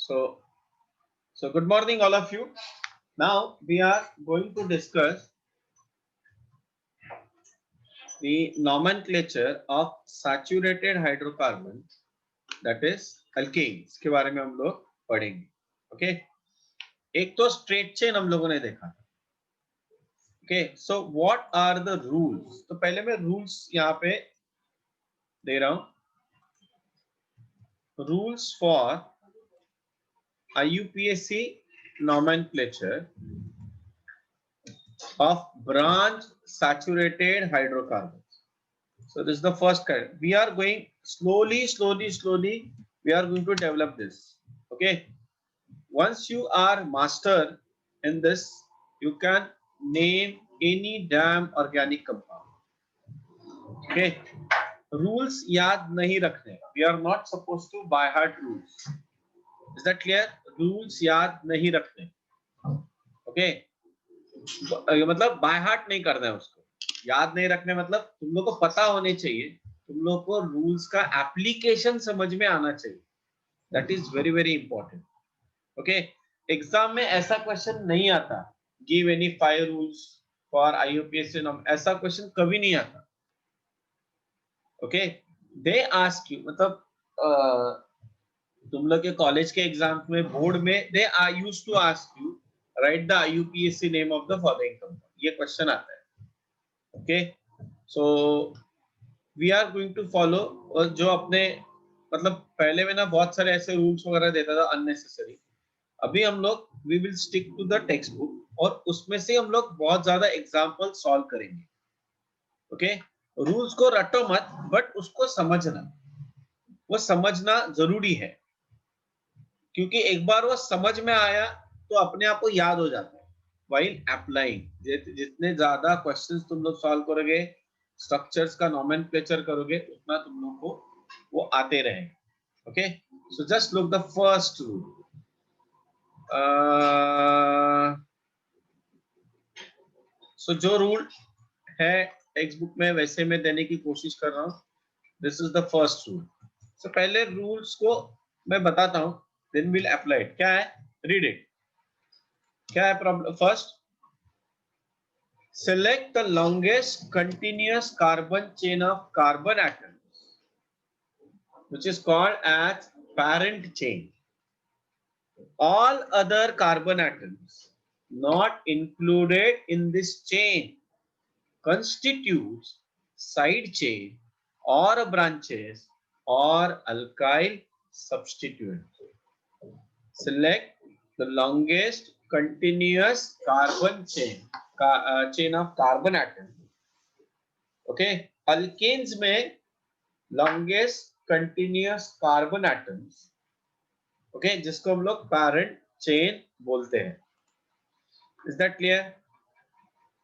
So good morning, all of you. Now we are going to discuss the nomenclature of saturated hydrocarbon, that is alkanes के बारे में हम लोग पढ़ेंगे. Okay. एक तो straight chain हम लोगों ने देखा. Okay. So what are the rules? तो पहले मैं rules यहाँ पे दे रहा हूँ. Rules for IUPAC nomenclature of branch saturated hydrocarbons. So this is the first kind. We are going slowly. We are going to develop this. Okay. Once you are master in this, you can name any damn organic compound. Okay. Rules याद नहीं रखने. We are not supposed to by heart rules. Is that clear? Rules याद नहीं रखने. Okay. मतलब by heart नहीं करना है उसको. याद नहीं रखने मतलब तुम लोग को पता होने चाहिए. तुम लोग को रूल्स का एप्लीकेशन समझ में आना चाहिए. That is very very important. Okay. Exam में ऐसा क्वेश्चन नहीं आता. Give any 5 rules for आईयूपीएससी. ऐसा क्वेश्चन कभी नहीं आता. ओके. दे आस्क यू मतलब तुम लोग के कॉलेज के एग्जाम में बोर्ड में they are used to ask you write the IUPAC name of the following compound. ये क्वेश्चन आता है. Okay. So we are going to follow. और जो अपने मतलब पहले में ना बहुत सारे ऐसे रूल्स वगैरह देता था अननेसेसरी. अभी हम लोग we will stick to the text book और उसमें से हम लोग बहुत ज्यादा एग्जाम्पल सॉल्व करेंगे. ओके. रूल्स को रटो मत, बट उसको समझना, वो समझना जरूरी है. क्योंकि एक बार वो समझ में आया तो अपने आप को याद हो जाता है. वाइल अप्लाइंग, जितने ज्यादा क्वेश्चंस तुम लोग सॉल्व करोगे, स्ट्रक्चर्स का नोमेनक्लेचर करोगे, उतना तुम लोग को वो आते रहेंगे. Okay. So just look the first rule. So जो रूल है टेक्स्ट बुक में वैसे मैं देने की कोशिश कर रहा हूँ. This is the first rule. So पहले रूल्स को मैं बताता हूँ, देन विल अप्लाई इट. क्या है? Read it. क्या है problem? First, select the longest continuous carbon chain of carbon atoms, which is called as parent chain. All other carbon atoms not included in this chain constitutes side chain or branches or alkyl substituent. Select the longest continuous carbon chain of carbon atom. Okay. Alkanes में longest continuous carbon atoms, okay, जिसको हम लोग parent chain बोलते हैं. Is that clear?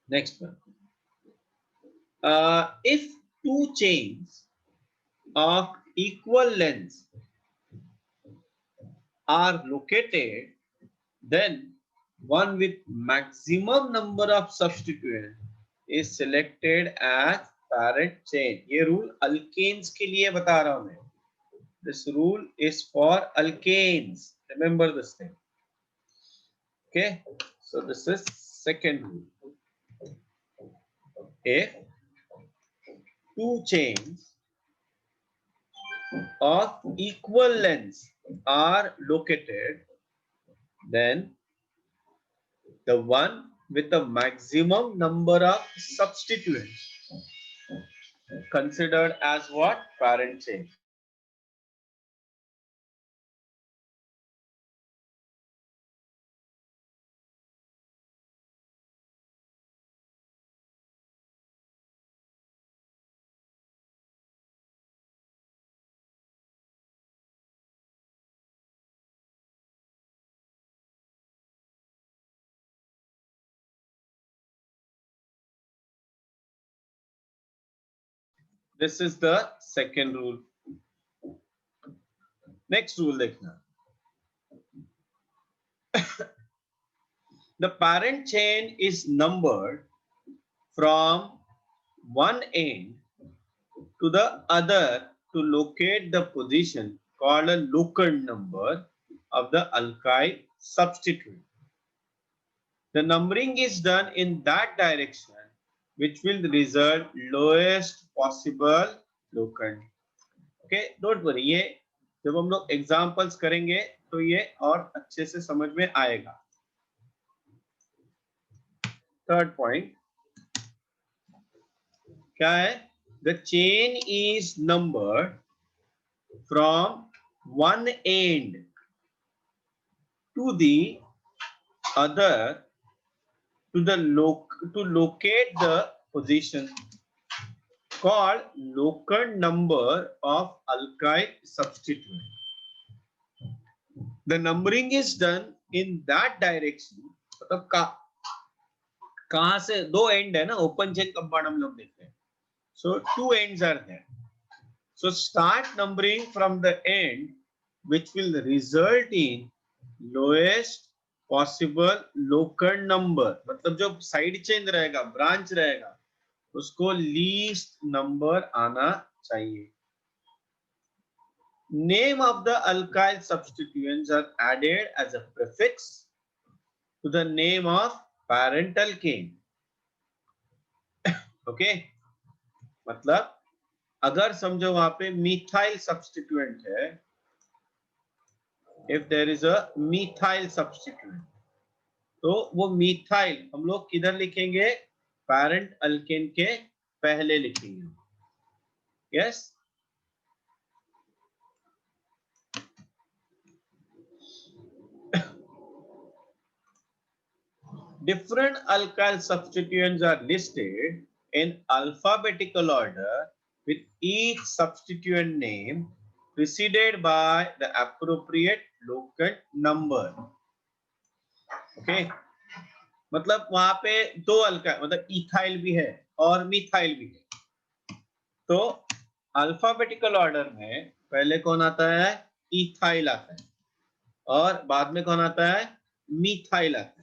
Next one. If two chains of equal length are located, then one with maximum number of substituents is selected as parent chain. ये rule alkanes के लिए बता रहा हूं मैं. This rule is for alkanes. Remember this thing. Okay. So this is second rule. If two chains of equal length are located, then the one with the maximum number of substituents considered as what? Parent chain. This is the second rule. Next rule देखना. The parent chain is numbered from one end to the other to locate the position called a Locant number. of the alkyl substituent. The numbering is done in that direction which will result lowest possible locant. Okay, don't worry, ये जब हम लोग examples करेंगे तो ये और अच्छे से समझ में आएगा. थर्ड पॉइंट क्या है? The chain is numbered from one end to the other to locate the position called locant number of alkyl substituent. The numbering is done in that direction. मतलब कहां से दो एंड है ना, ओपन चेन कंपाउंड हम लोग देखते हैं. So two ends are there. So start numbering from the end which will result in lowest possible locant number. मतलब जो साइड चेन रहेगा, ब्रांच रहेगा, उसको लीस्ट नंबर आना चाहिए. Name of the alkyl substituents are added as a prefix to the name of parent alkane. Okay, मतलब अगर समझो वहां पे मिथाइल सब्स्टिट्यूएंट है, if there is a methyl substituent, तो वो मिथाइल हम लोग किधर लिखेंगे? पेरेंट अल्केन के पहले लिखेंगे. Yes, different alkyl substituents are listed in alphabetical order with each substituent name preceded by the appropriate locant number. Okay, मतलब वहां पे दो अल्काइल, मतलब इथाइल भी है और मिथाइल भी है. तो अल्फाबेटिकल ऑर्डर में पहले कौन आता है? इथाइल आता है, और बाद में कौन आता है? मिथाइल आता है.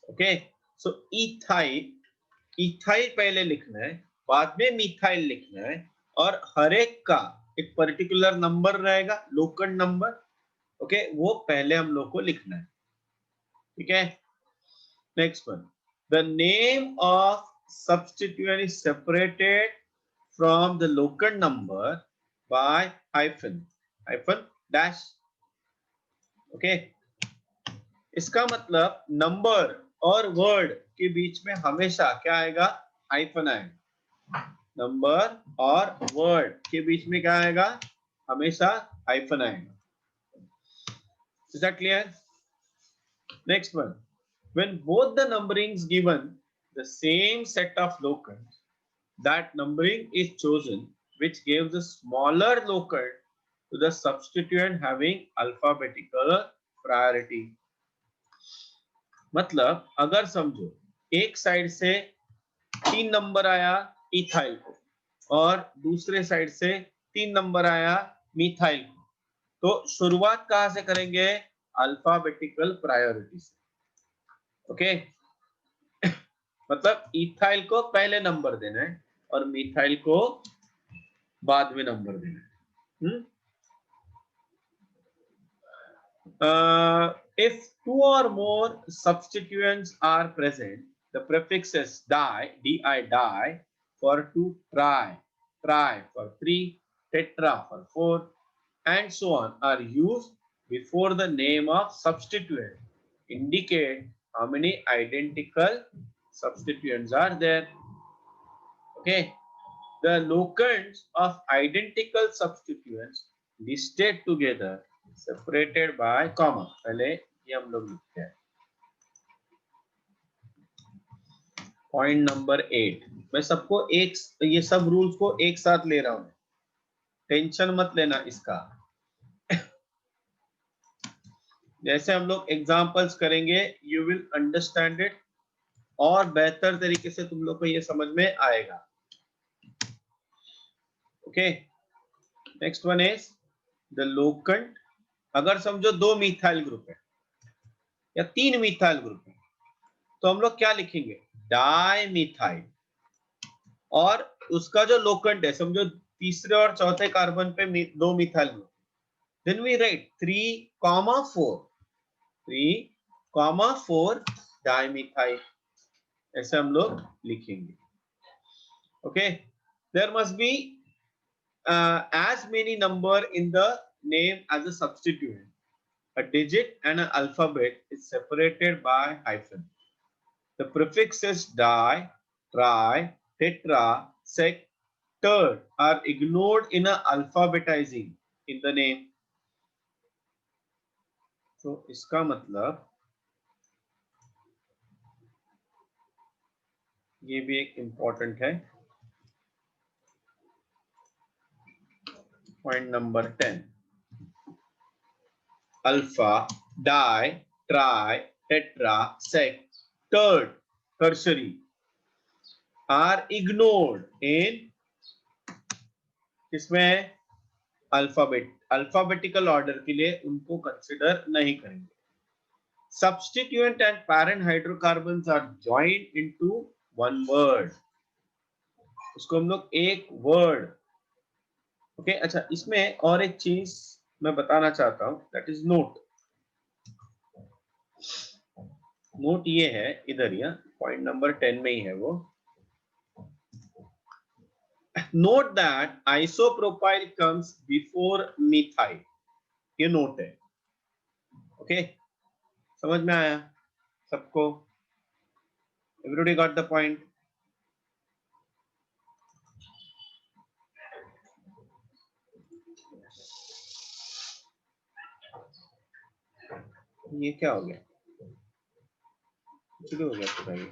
ओके, सो इथाइल पहले लिखना है, बाद में मिथाइल लिखना है, और हर एक का एक पर्टिकुलर नंबर रहेगा, लोकंट नंबर. ओके, वो पहले हम लोग को लिखना है. ठीक है, next one. The name of substituent is separated from the locant number by hyphen dash. Okay, इसका मतलब नंबर और वर्ड के बीच में हमेशा क्या आएगा? हाइफन आएगा. नंबर और वर्ड के बीच में क्या आएगा? हमेशा हाइफन आएगा. Is that clear? Next one. When both the numberings given the same set of locants, that numbering is chosen which gives the smaller locant to the substituent having alphabetical priority. मतलब अगर समझो एक side से 3 number आया ethyl को और दूसरे side से 3 नंबर आया मिथाइल को, तो शुरुआत कहां से करेंगे? अल्फाबेटिकल प्रायोरिटी से. ओके, मतलब इथाइल को पहले नंबर देना है और मिथाइल को बाद में नंबर देना है. If two or more substituents are present, the prefixes di, for two, tri for three, tetra for four, and so on are used before the name of substituent. Indicate how many identical substituents are there. Okay, the locants of identical substituents listed together separated by comma. पहले ये हम लोग लिखते हैं. Point number 8. मैं सबको एक, ये सब रूल्स को एक साथ ले रहा हूं, टेंशन मत लेना इसका. जैसे हम लोग एग्जांपल्स करेंगे यू विल अंडरस्टैंड इट, और बेहतर तरीके से तुम लोग को ये समझ में आएगा. Okay, next one is the locant. अगर समझो 2 मिथाइल ग्रुप है या 3 मिथाइल ग्रुप है, तो हम लोग क्या लिखेंगे? डाइमिथाइल. और उसका जो लोकंट है, समझो तीसरे और चौथे कार्बन पे 2 methyl group, Then we write 3, 4. 3, 4 dimethyl. ऐसे हम लोग लिखेंगे. Okay. There must be as many number in the name as a substituent. A digit and an alphabet is separated by hyphen. The prefixes di, tri, tetra, sec, third are ignored in a alphabetizing in the name. So इसका मतलब ये भी एक important है. Point number 10. Alpha, di, tri, tetra, sec, third, tertiary are ignored in इसमें alphabetical order के लिए उनको कंसिडर नहीं करेंगे. Substituent and parent hydrocarbons are joined into one word. उसको हम लोग एक वर्ड. ओके. अच्छा, इसमें और एक चीज मैं बताना चाहता हूं, दैट इज नोट. नोट ये है इधर, या पॉइंट नंबर 10 में ही है वो. Note that isopropyl comes before methyl. ये नोट है. ओके. समझ में आया सबको? Everybody got the point? ये क्या हो गया? शुरू हो गया पूरा ये.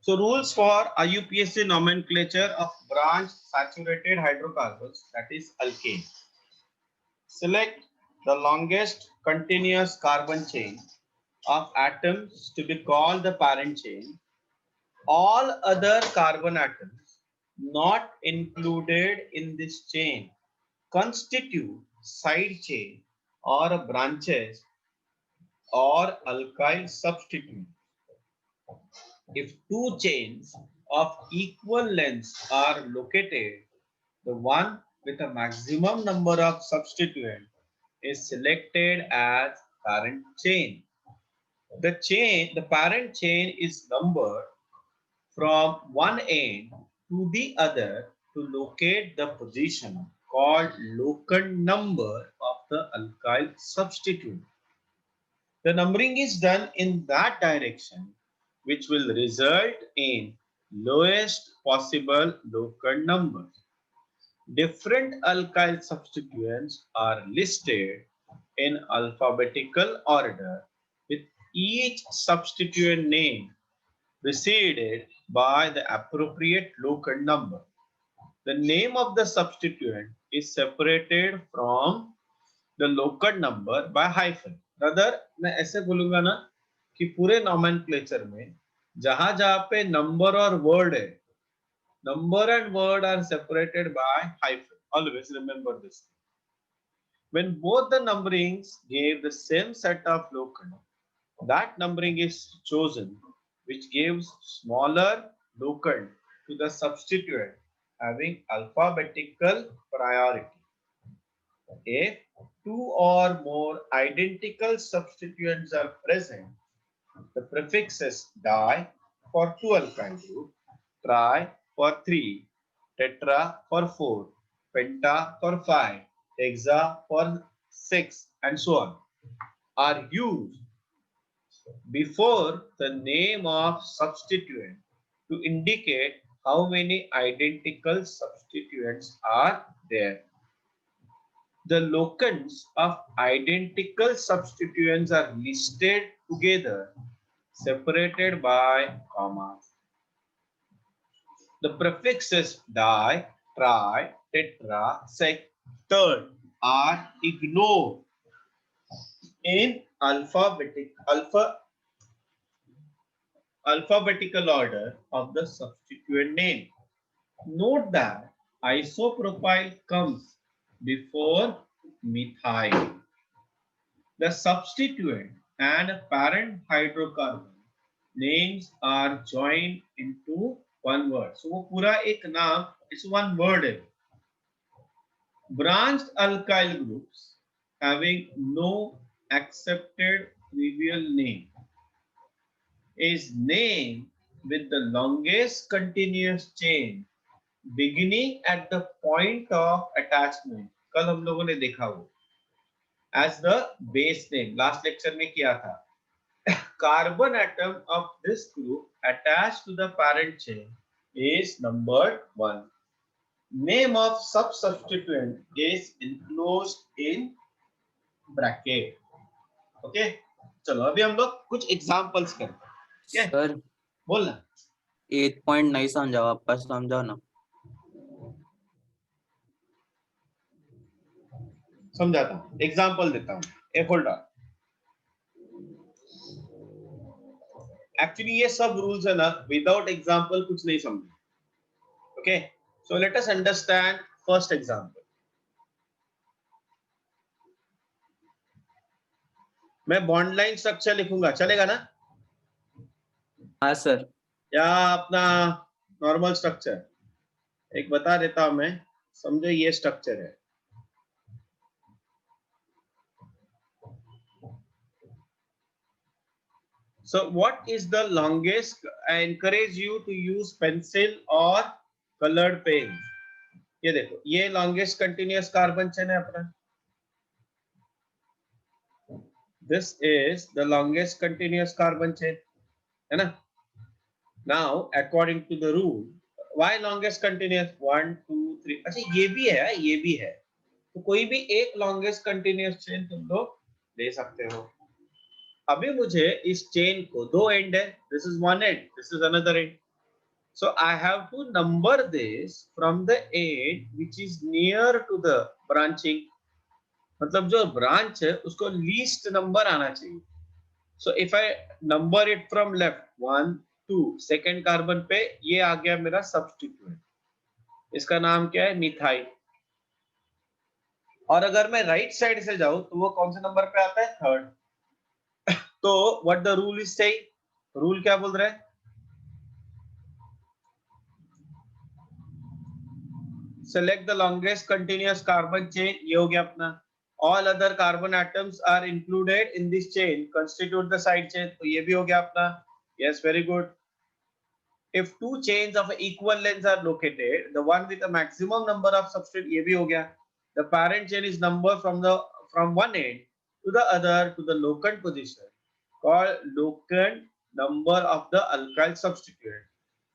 So rules for IUPAC nomenclature of branch saturated hydrocarbons, that is alkane. Select the longest continuous carbon chain of atoms to be called the parent chain. All other carbon atoms not included in this chain constitute side chain or branches or alkyl substituent. If two chains of equal length are located, the one with a maximum number of substituents is selected as parent chain. The parent chain is numbered from one end to the other to locate the position called locant number of the alkyl substituent. The numbering is done in that direction, which will result in lowest possible locant number. Different alkyl substituents are listed in alphabetical order with each substituent name preceded by the appropriate locant number. The name of the substituent is separated from the locant number by hyphen. Rather, मैं ऐसे बोलूंगा ना कि पूरे nomenclature में जहां जहां पे नंबर और वर्ड है, number and word are separated by hyphen. Always remember this. When both the numberings gave the same set of locant, that numbering is chosen, which gives smaller locant to the substituent having alphabetical priority. If two or more identical substituents are present, the prefixes di for 2 alkyl group, tri for 3, tetra for 4, penta for 5, hexa for 6, and so on, are used before the name of substituent to indicate how many identical substituents are there. The locants of identical substituents are listed together, separated by commas. The prefixes di, tri, tetra, sec, third are ignored in alphabetical order of the substituent name. Note that isopropyl comes before methyl. The substituent and parent hydrocarbon names are joined into one word. So वो पूरा एक नाम is one word है. Branched alkyl groups having no accepted trivial name is named with the longest continuous chain beginning at the point of attachment. कल हम लोगों ने देखा वो as the base name. Last lecture में किया था. Carbon atom of this group attached to the parent chain is numbered 1. Name of substituent is enclosed in bracket. Okay, चलो अभी हम लोग कुछ एग्जांपल्स करते हैं. सर बोल ना. 8 पॉइंट नहीं समझा, वापस समझाओ ना. समझाता हूँ, एग्जांपल देता हूँ. एक होल्ड ऑन. एक्चुअली ये सब रूल्स है ना, विदाउट एग्जांपल कुछ नहीं समझे. Okay, so let us understand first example. मैं बॉन्ड लाइन स्ट्रक्चर लिखूंगा, चलेगा ना? हाँ सर. या अपना नॉर्मल स्ट्रक्चर एक बता देता हूं मैं. समझो ये स्ट्रक्चर है. So what is the longest? I encourage you to use pencil or colored pen. ये देखो, ये longest continuous carbon chain है अपना. This is the longest continuous carbon chain, है ना? Now according to the rule, why longest continuous? 1 2 3. अच्छा ये भी है, ये भी है. तो कोई भी एक longest continuous chain तुम लोग ले सकते हो. अभी मुझे इस चेन को दो एंड है. This is one end, this is another end. So I have to number this from the end which is near to the branching. मतलब जो ब्रांच है उसको लीस्ट नंबर आना चाहिए. So if I number it from left 1 2, second carbon पे ये आ गया मेरा सब्स्टिट्यूएंट. इसका नाम क्या है? मिथाइल. और अगर मैं राइट साइड से जाऊं तो वो कौन से नंबर पे आता है? थर्ड. तो what the rule is saying? Rule क्या बोल रहा है? Select the longest continuous carbon chain. ये हो गया अपना. All other carbon atoms are included in this chain constitute the side chain. तो ये भी हो गया अपना. Yes, very good. If two chains of equal length are located, the one with the maximum number of substrate, ये भी हो गया. The parent chain is number from one end to the other to the locant position called locant number of the alkyl substituent.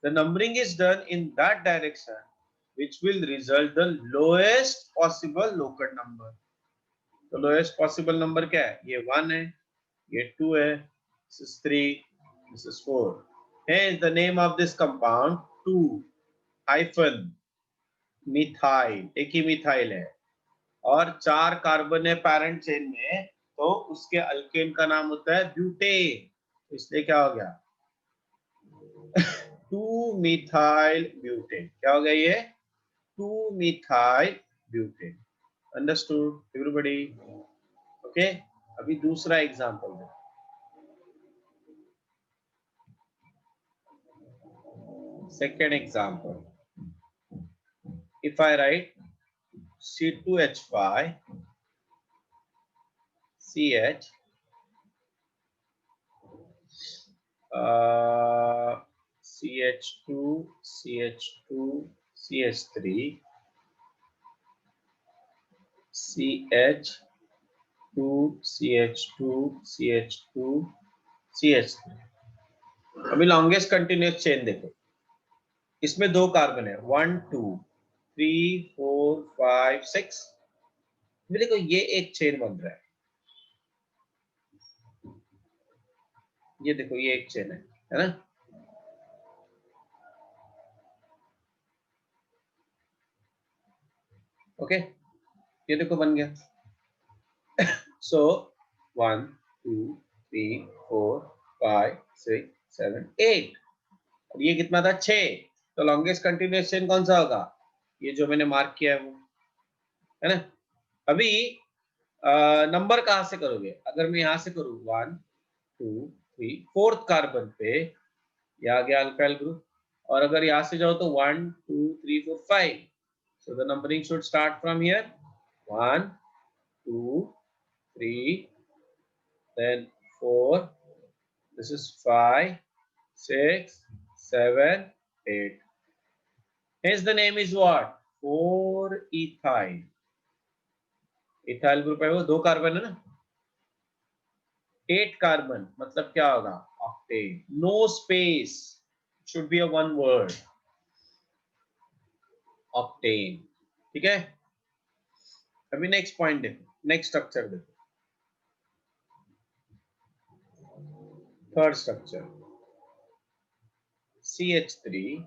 The numbering is done in that direction, which will result the lowest possible locant number. तो lowest possible number क्या है? ये 1 है, ये 2 है, this is 3, this is 4. Hence the name of this compound 2- methyl. एक ही methyl है और 4 कार्बन है पैरेंट चेन में, तो उसके अल्केन का नाम होता है ब्यूटेन. इसलिए क्या हो गया? 2-methyl butane. क्या हो गया ये? 2-methyl butane. Understood everybody? Okay, अभी दूसरा एग्जांपल है. Second example. If I right C2H5 CH CH2 CH2 CH3 CH2 CH2 CH2 CH3. अभी लॉन्गेस्ट कंटिन्यूअस चेन देखो. इसमें दो कार्बन है, 1 2 3 4 5 6. देखो ये एक चेन बन रहा है. ये देखो ये एक चेन है ना? ओके, ये देखो बन गया. सो 1 2 3 4 5 6 7 8 और ये कितना था 6। तो लॉन्गेस्ट कंटिन्यूअस चेन कौन सा होगा? ये जो मैंने मार्क किया है वो, है ना। अभी नंबर कहां से करोगे? अगर मैं यहां से करूं 1 2 3 फोर्थ कार्बन पे, ये आ गया अल्काइल ग्रुप। और अगर यहां से जाओ तो 1 2 3 4 5, so the numbering should start from here 1 2 3 then 4, this is 5 6 7 8, hence the name is what? 4 ethyl। Ethyl group है वो, 2 कार्बन है ना, 8 कार्बन, मतलब क्या होगा? Octane. No space, should be a one word, octane. ठीक है। अभी नेक्स्ट पॉइंट देखो, नेक्स्ट स्ट्रक्चर देखो, third structure CH3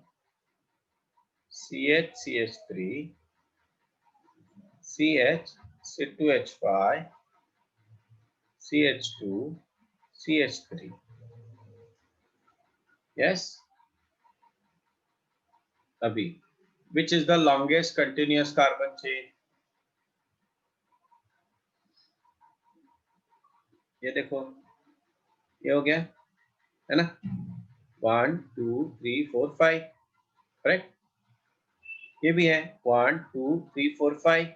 CH3 CH C2H5 CH2 CH3, yes। अभी which is the longest continuous carbon chain? ये देखो, ये हो गया, है ना, 1 2 3 4 5, करेक्ट। ये भी है 1 2 3 4 5,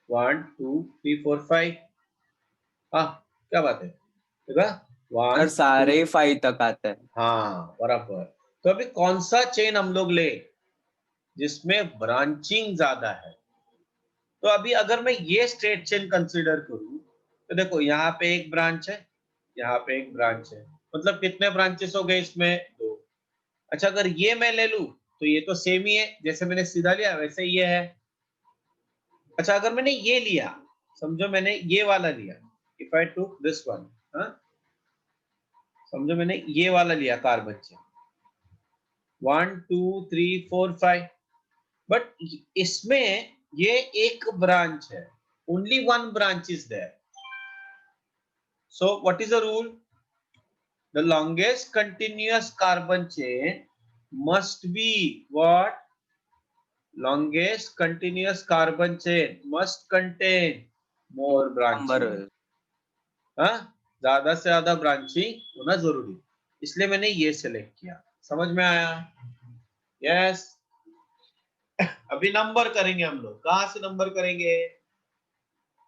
1 2 3 4 5। हाँ, क्या बात है, देखा, सर 1 सारे 2, ही 5 तक आते हैं। हाँ बराबर। तो अभी कौन सा चेन हम लोग ले जिसमें ब्रांचिंग ज्यादा है? तो अभी अगर मैं ये स्ट्रेट चेन कंसीडर करूं तो देखो, यहाँ पे एक ब्रांच है, यहाँ पे एक ब्रांच है, मतलब कितने ब्रांचेस हो गए इसमें? 2। अच्छा, अगर ये मैं ले लूं तो ये तो सेम ही है, जैसे मैंने सीधा लिया वैसे ये है। अच्छा, अगर मैंने ये लिया, समझो मैंने ये वाला लिया, if I took this one, हाँ, समझो मैंने ये वाला लिया कार्बन चेन 1 2 3 4 5, बट इसमें ये एक ब्रांच है, only one branch is there. So what is the rule? The longest continuous carbon chain must be what? Longest continuous carbon chain must contain more number branching। हाँ, ज्यादा से ज्यादा branching होना जरूरी, इसलिए मैंने ये सिलेक्ट किया। समझ में आया? यस। अभी नंबर करेंगे हम लोग, कहां से नंबर करेंगे?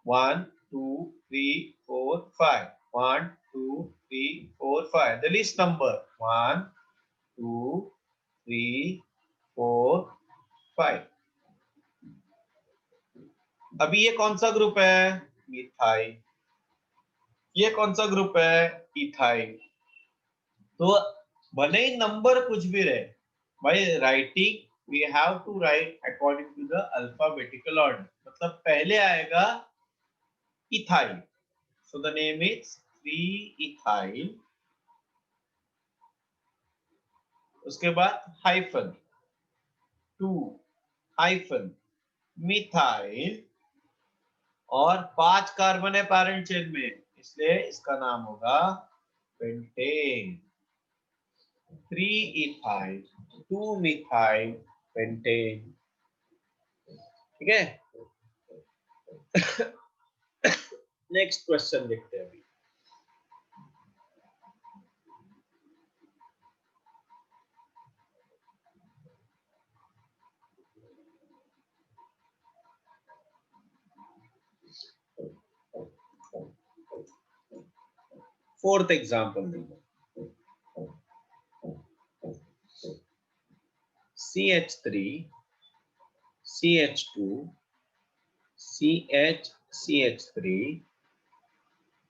1 2 3 4 5, 1 2 3 4 5, the least number 1 2 3 4 5। अभी ये कौन सा ग्रुप है? मिथाइल। ये कौन सा ग्रुप है? इथाइल। तो भले ही नंबर कुछ भी रहे, भाई writing we have to write according to the alphabetical order, मतलब पहले आएगा ethyl, so the name is 3 ethyl, उसके बाद हाइफन 2 हाइफन मिथाइल, और 5 कार्बन है पैरेंट चेन में, इसलिए इसका नाम होगा पेंटेन। 3 ethyl 2 methyl pentane. ठीक है। नेक्स्ट क्वेश्चन देखते हैं अभी। फोर्थ एग्जांपल देखो, CH3 CH2 CH3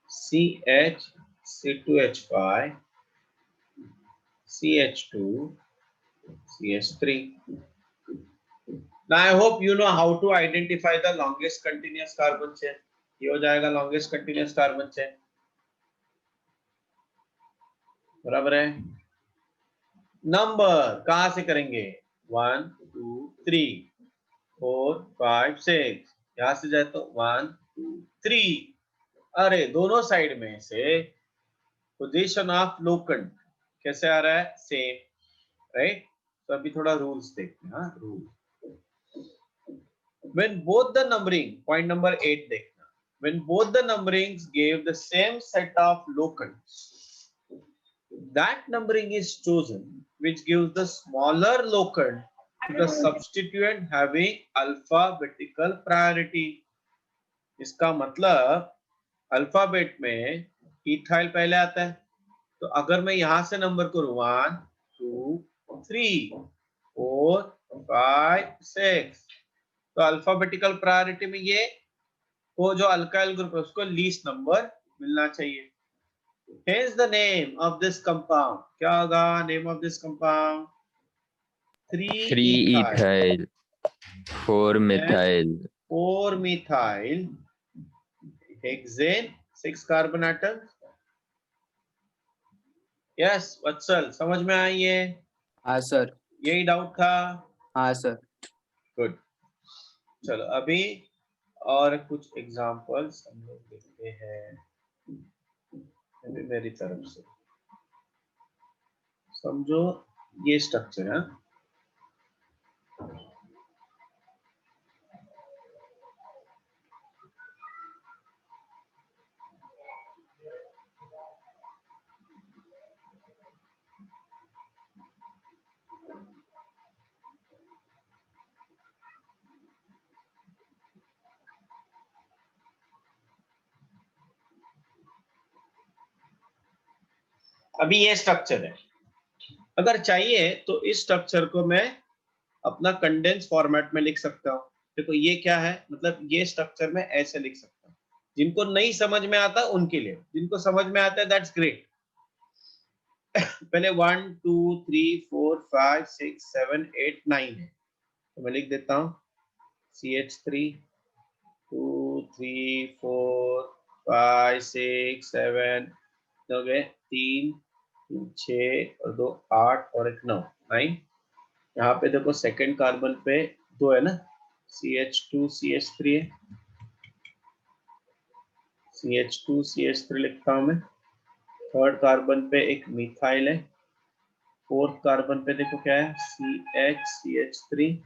CH C2H5 CH2 CH3। Now I hope you know how to identify the longest continuous carbon chain। ये हो जाएगा longest continuous carbon chain, बराबर है। नंबर कहां से करेंगे? 1 2 3 4 5 6, यहां से जाए तो 1 2 3, अरे दोनों साइड में से पोजीशन ऑफ लोकेंट कैसे आ रहा है, सेम, राइट। तो अभी थोड़ा रूल्स देखते हैं। हाँ, rule when both the numbering, point number 8 देखना, when both the numberings gave the same set of locants, that numbering is chosen which gives the smaller locant to the substituent having alphabetical priority. इसका मतलब alphabet में ethyl पहले आता है, तो अगर मैं यहां से नंबर करूं 1 2 3 4 5 6, तो अल्फाबेटिकल प्रायोरिटी में ये वो जो अल्काइल ग्रुप है उसको लीस्ट नंबर मिलना चाहिए। Hence the name of this compound, क्या होगा name of this compound, 3 3-ethyl ethyl, 4 methyl, 4-methyl hexane, 6 carbon atom. Yes Vatsal, समझ में आई ये? हाँ सर। यही डाउट था? हाँ सर। गुड। चलो अभी और कुछ एग्जांपल्स हम लोग देखते हैं अभी मेरी तरफ से। समझो ये स्ट्रक्चर है, अभी ये स्ट्रक्चर है। अगर चाहिए तो इस स्ट्रक्चर को मैं अपना कंडेंस फॉर्मेट में लिख सकता हूँ। देखो ये क्या है, मतलब ये स्ट्रक्चर में ऐसे लिख सकता हूँ। जिनको नहीं समझ में आता उनके लिए, जिनको समझ में आता है दैट्स ग्रेट। पहले 1 2 3 4 5 6 7 8 9 है, तो मैं लिख देता हूँ CH3 2 3 4 5 6 7 हो गए 3 6 और 2 8 और 1 9 9। यहाँ पे देखो सेकंड कार्बन पे 2 है ना, CH2 CH3 है, CH2 CH3 लिखता हूँ मैं। थर्ड कार्बन पे एक मिथाइल है, फोर्थ कार्बन पे देखो क्या है, CH CH3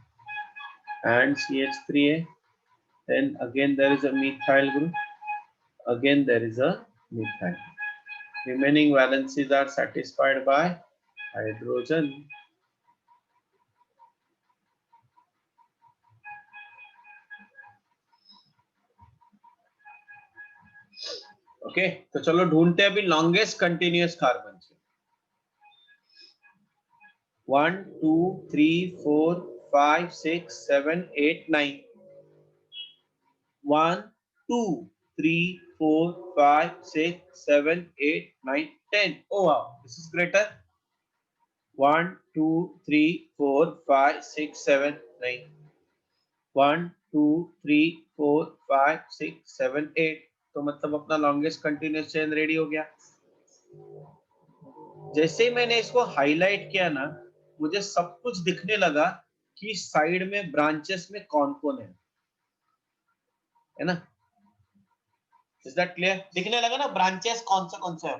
and CH3 है। then again there is a methyl group, again there is a methyl, remaining valencies are satisfied by hydrogen। Okay तो चलो ढूंढते हैं अभी लॉन्गेस्ट कंटिन्यूअस कार्बन से। 1 2 3 4 5 6 7 8 9, 1 2 3 4 5 6 7 8 9 10। oh wow, this is greater। 1 2 3 4 5 6 7 9, 1 2 3 4 5 6 7 8, तो मतलब अपना लॉन्गेस्ट कंटिन्यूअस चेन रेडी हो गया। जैसे ही मैंने इसको हाईलाइट किया ना, मुझे सब कुछ दिखने लगा कि साइड में ब्रांचेस में कौन कौन है ना। Is that clear? दिखने लगा ना ब्रांचेस कौन से है।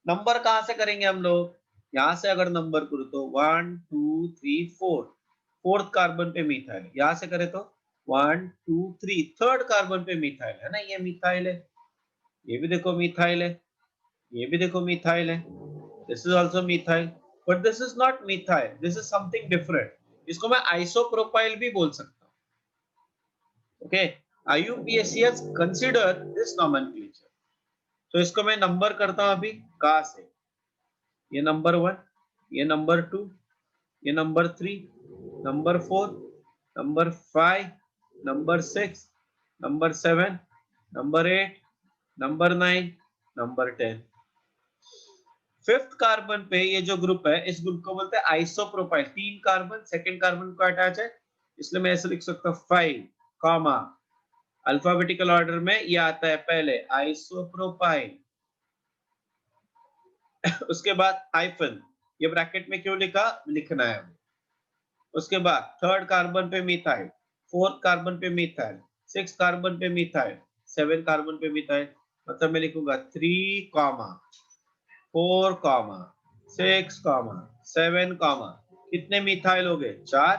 नंबर कहां से करेंगे हम लोग, यहां से अगर नंबर करो तो 1 2 3 4, फोर्थ कार्बन पे मिथाइल, यहां से करे तो 1 2 3, थर्ड कार्बन पे मिथाइल है ना, ये मिथाइल है, ये भी देखो मिथाइल है, ये भी देखो मिथाइल है, this is also methyl, but this is not methyl, this is something different. इसको मैं आइसोप्रोपाइल भी बोल सकता हूं। Okay, IUPAC has considered this nomenclature। तो इसको मैं नंबर करता हूं अभी कहां से, ये नंबर 1, ये नंबर 2, ये number 3, number 4, number 5, number 6, number 7, number 8, number 9, number 10। Fifth carbon पे ये जो ग्रुप है, इस ग्रुप को बोलते हैं आइसोप्रोपाइल। 3 कार्बन सेकंड कार्बन को अटैच है, इसलिए मैं ऐसे लिख सकता हूँ 5 कॉमा, अल्फाबेटिकल ऑर्डर में ये आता है पहले आइसोप्रोपाइल, उसके बाद हाइफन, ये ब्रैकेट में क्यों लिखा, लिखना है। उसके बाद थर्ड कार्बन पे मिथाइल, फोर्थ कार्बन पे मिथाइल, सिक्स कार्बन पे मिथाइल, सेवन कार्बन पे मिथाइल, मतलब मैं लिखूंगा 3 कॉमा 4 कॉमा 6 कॉमा 7 कॉमा कितने मिथाइल हो गए 4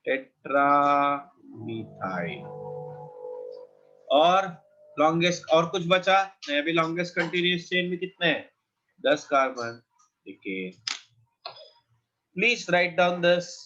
टेट्रा मिथाइल। और लॉन्गेस्ट और कुछ बचा नहीं, अभी लॉन्गेस्ट कंटिन्यूअस चेन में कितने हैं 10 कार्बन। देखिए प्लीज राइट डाउन दिस।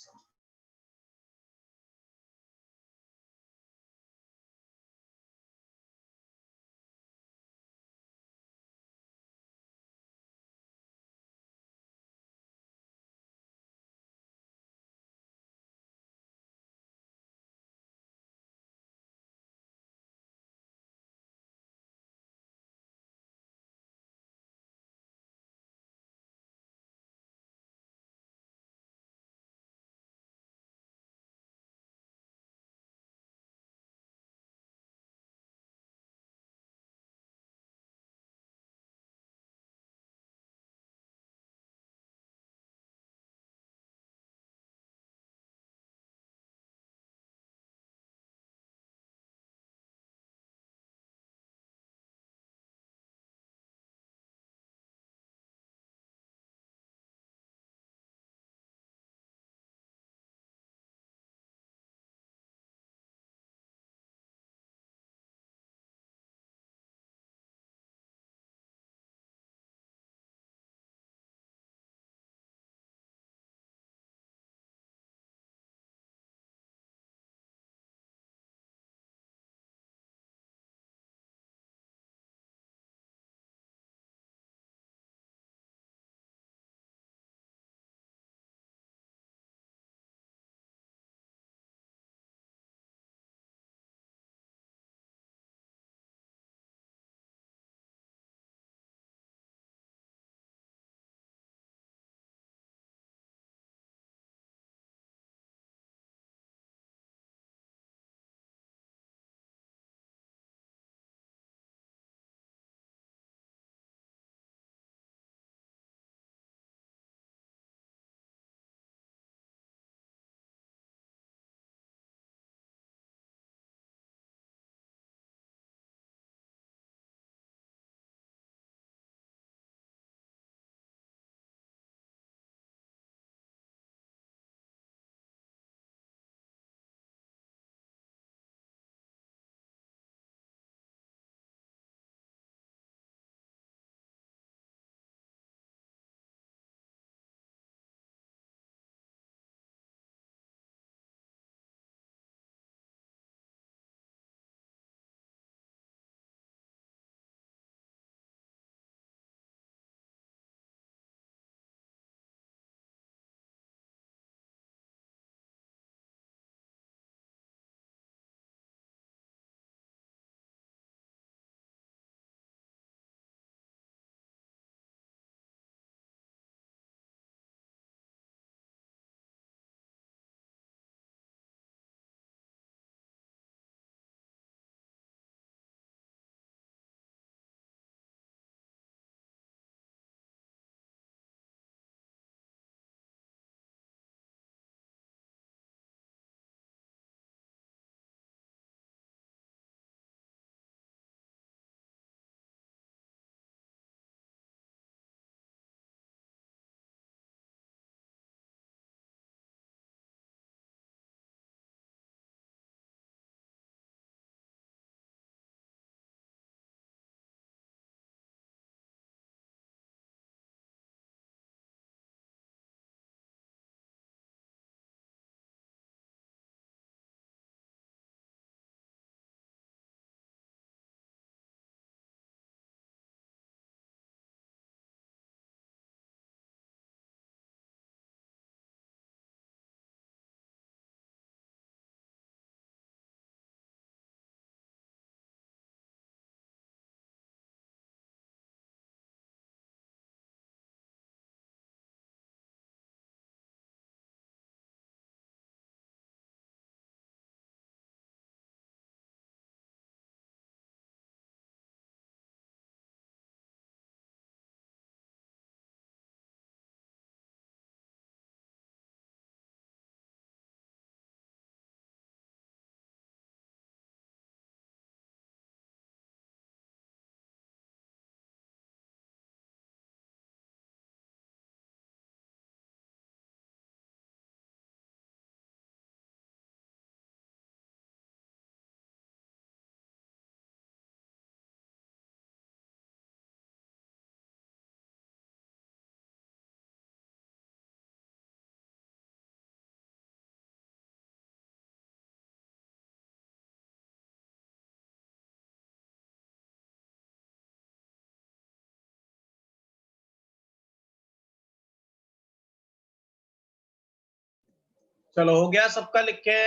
चलो हो गया सबका, लिख के?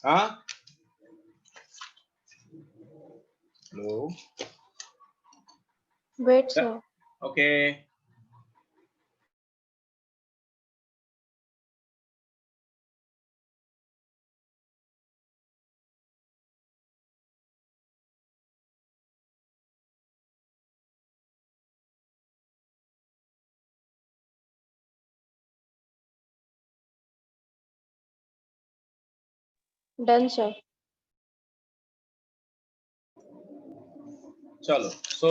हाँ, hello, Wait, sir. Okay. Done, sir. चलो, सो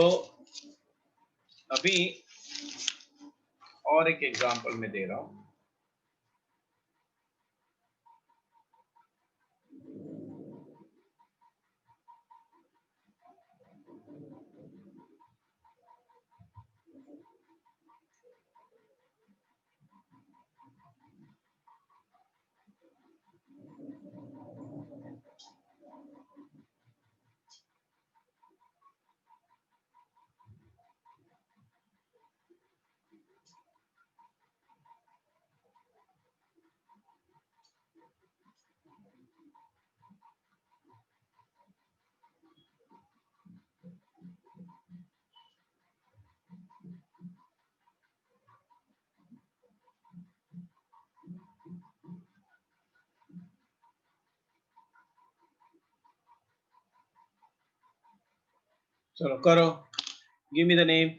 अभी और एक एग्जांपल में दे रहा हूं। चलो करो, गिव मी द नेम।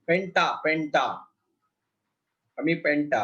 पेंटा अमी पेंटा.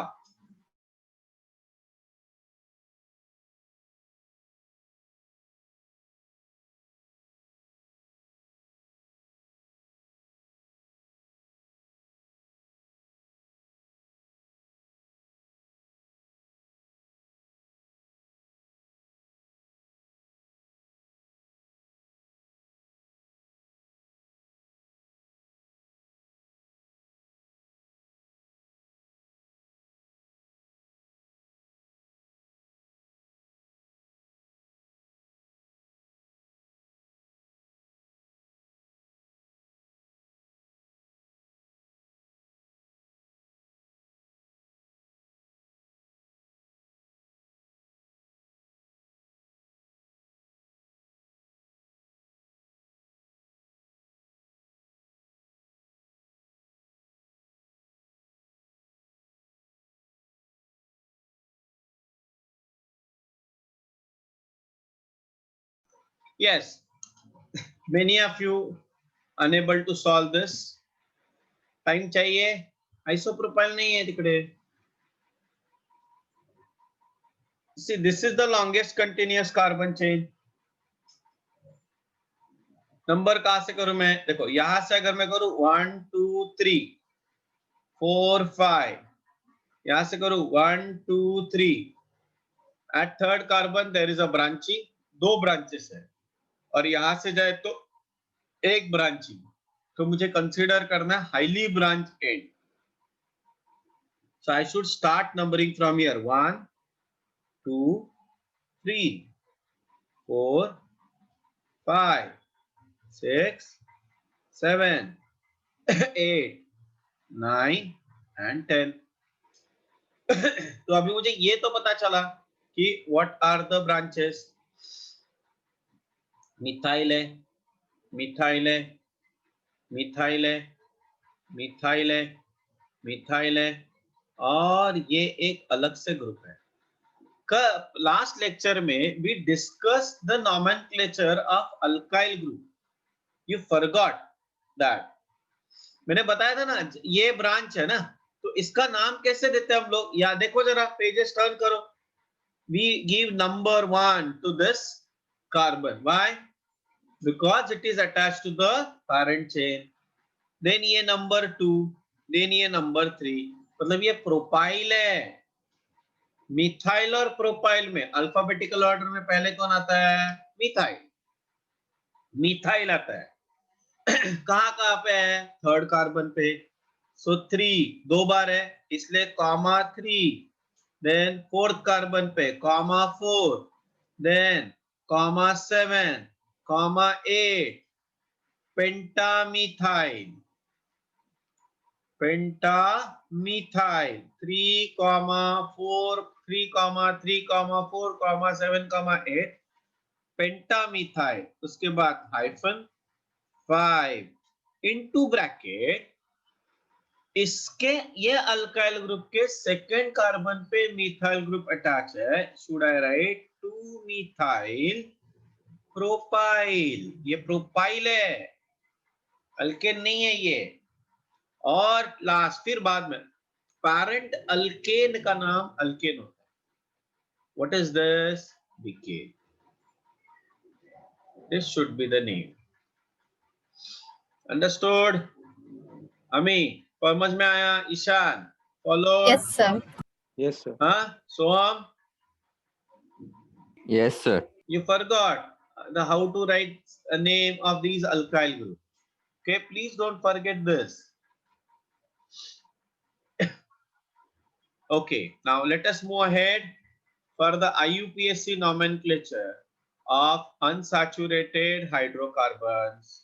Yes, many of you unable to solve this. Time चाहिए. आइसोप्रोपाइल नहीं है तिकडे. See, this is the longest continuous carbon chain. Number कहां से करूं मैं? देखो यहां से अगर मैं करूं 1 2 3 4 5, यहां से करूं 1 2 3. At third carbon there is a branching. 2 branches है और यहां से जाए तो एक ब्रांचिंग. तो मुझे कंसीडर करना है highly branch and. So I should start numbering from here. 1 2 3 4 5 6 7 8 9 and 10. तो अभी मुझे ये तो पता चला कि what are the branches. Methyl है, मिथाइल है, मिथाइल है, मिथाइल है, मिथाइल है और ये एक अलग से ग्रुप है. लास्ट लेक्चर में we discussed the nomenclature of alkyl group. You forgot that. मैंने बताया था ना ये ब्रांच है ना, तो इसका नाम कैसे देते हैं हम लोग? या देखो जरा पेजेस टर्न करो. We give number 1 to this carbon. Why? Because it is attached to the parent chain. Then ये number 2, then ये number 3. मतलब ये प्रोपाइल है. मिथाइल और प्रोपाइल में अल्फाबेटिकल ऑर्डर में पहले कौन आता है? मिथाइल. मिथाइल आता है. कहां पे है? थर्ड कार्बन पे. सो 3 2 बार है इसलिए कॉमा 3. देन फोर्थ कार्बन पे comma 4. Then comma 7 comma 8. Pentamethyl. Pentamethyl 3 comma 4 3 comma 3 comma 4 comma 7 comma 8. Pentamethyl. उसके बाद हाइफन 5 इनटू ब्रैकेट. इसके ये अल्काइल ग्रुप के सेकंड कार्बन पे मिथाइल ग्रुप अटैच है. Should I write 2 methyl propyl. ये propyl है, अल्केन नहीं है ये. और लास्ट फिर बाद में पैरेंट अल्केन का नाम अल्केन होता है. What is this? Decane. This should be the name. Understood? Ami समझ में आया? Ishan follow? Yes, sir. Yes, sir. हाँ सोहम Yes, sir. you forgot the how to write a name of these alkyl group. Okay, please don't forget this. Okay, now let us move ahead for the IUPAC nomenclature of unsaturated hydrocarbons.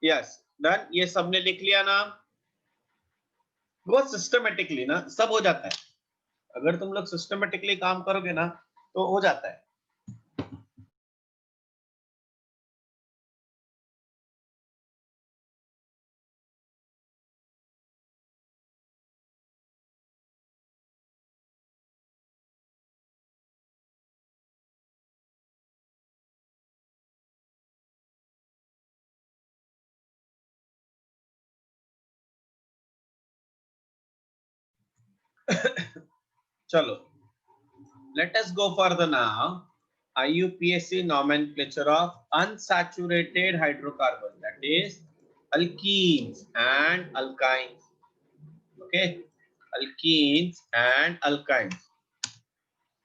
Yes, done. ये सबने लिख लिया ना? बहुत systematically ना सब हो जाता है. अगर तुम लोग सिस्टमेटिकली काम करोगे ना तो हो जाता है. चलो, let us go further now. IUPAC nomenclature of unsaturated hydrocarbons, that is alkenes and alkynes. Okay, alkenes and alkynes.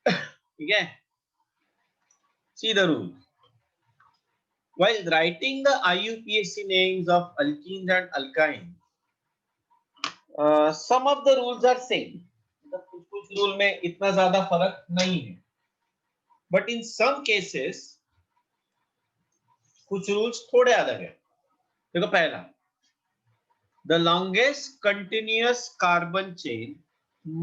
Okay, see the rules. While writing the IUPAC names of alkenes and alkynes, some of the rules are same. कुछ rule में इतना ज्यादा फर्क नहीं है, but in some cases कुछ rules थोड़े अलग है. देखो पहला, the longest continuous carbon chain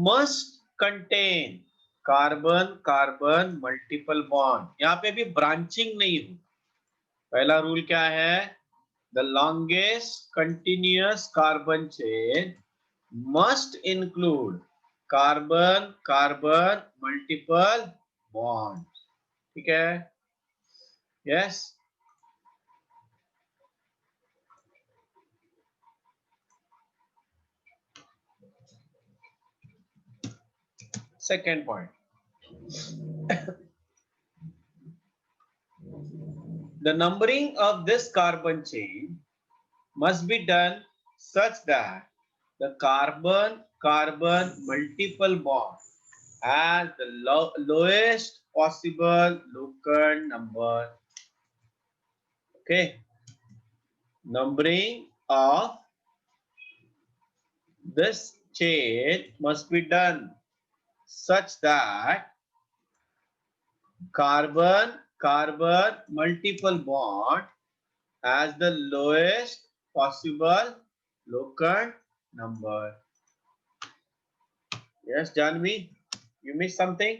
must contain carbon carbon multiple bond. यहाँ पे भी ब्रांचिंग नहीं हो. पहला रूल क्या है? The longest continuous carbon chain must include carbon carbon multiple bond. ठीक है? Yes. Second point. The numbering of this carbon chain must be done such that the carbon-carbon multiple bond has the lowest possible locant number. Okay. Numbering of this chain must be done such that carbon-carbon multiple bond has the lowest possible locant number. Yes, Janvi, you missed something?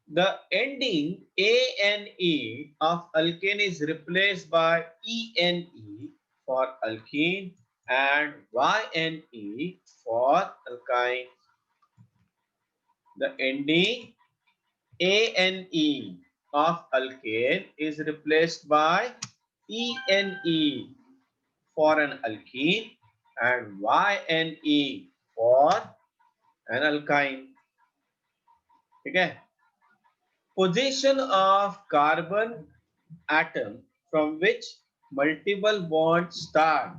The ending ANE of alkane is replaced by ENE for alkene and YNE for alkyne. The ending ANE of alkane is replaced by ENE for an alkene and YNE for an alkyne. Okay. Position of carbon atom from which multiple bonds start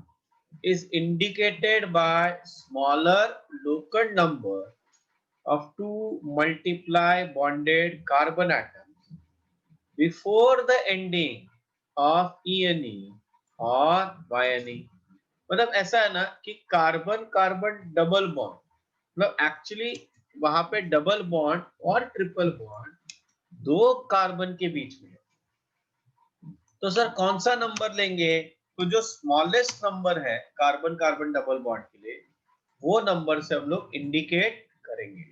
is indicated by smaller locant number of 2 multiply bonded carbon atoms before the ending of ENE or YNE. मतलब ऐसा है ना कि carbon carbon double bond, मतलब actually वहां पे double bond और triple bond दो कार्बन के बीच में. तो सर कौन सा नंबर लेंगे? तो जो स्मॉलेस्ट नंबर है कार्बन कार्बन डबल बॉन्ड के लिए, वो नंबर से हम लोग इंडिकेट करेंगे.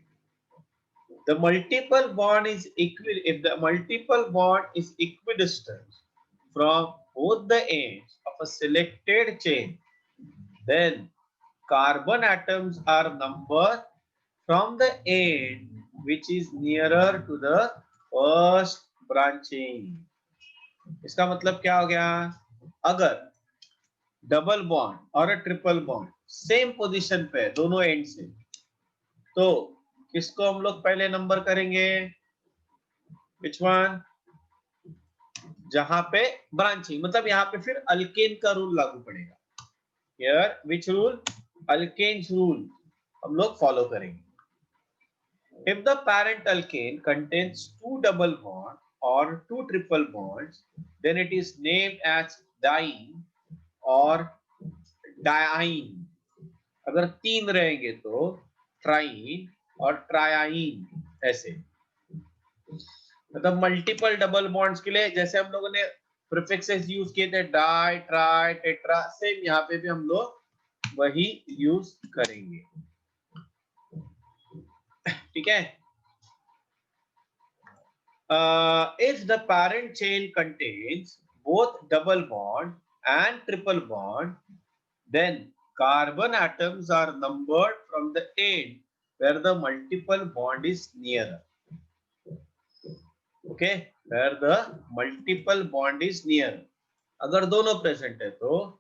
The multiple bond is if the multiple bond is equidistant from both the ends of a selected chain, then carbon atoms are numbered from the end which is nearer to the first branching. इसका मतलब क्या हो गया? अगर double bond और triple bond same position पे दोनों and से, तो किसको हम लोग पहले नंबर करेंगे? Which one? जहां पे ब्रांचिंग, मतलब यहाँ पे फिर अल्केन का रूल लागू पड़ेगा. Here which rule? Alkane's rule हम लोग फॉलो करेंगे. If the parent alkane contains 2 double bonds or 2 triple bonds, then it is named as diene or diene. अगर 3 रहेंगे तो ट्राइन और ट्राइन. ऐसे मतलब मल्टीपल डबल बॉन्ड्स के लिए जैसे हम लोगों ने प्रीफिक्सेस यूज किए थे डाई ट्राई टेट्रा, सेम यहाँ पे भी हम लोग वही यूज करेंगे. ठीक है? If the parent chain contains both double bond and triple bond, then carbon atoms are numbered from the end where the multiple bond is nearer. Okay, where the multiple bond is near. अगर दोनों present है तो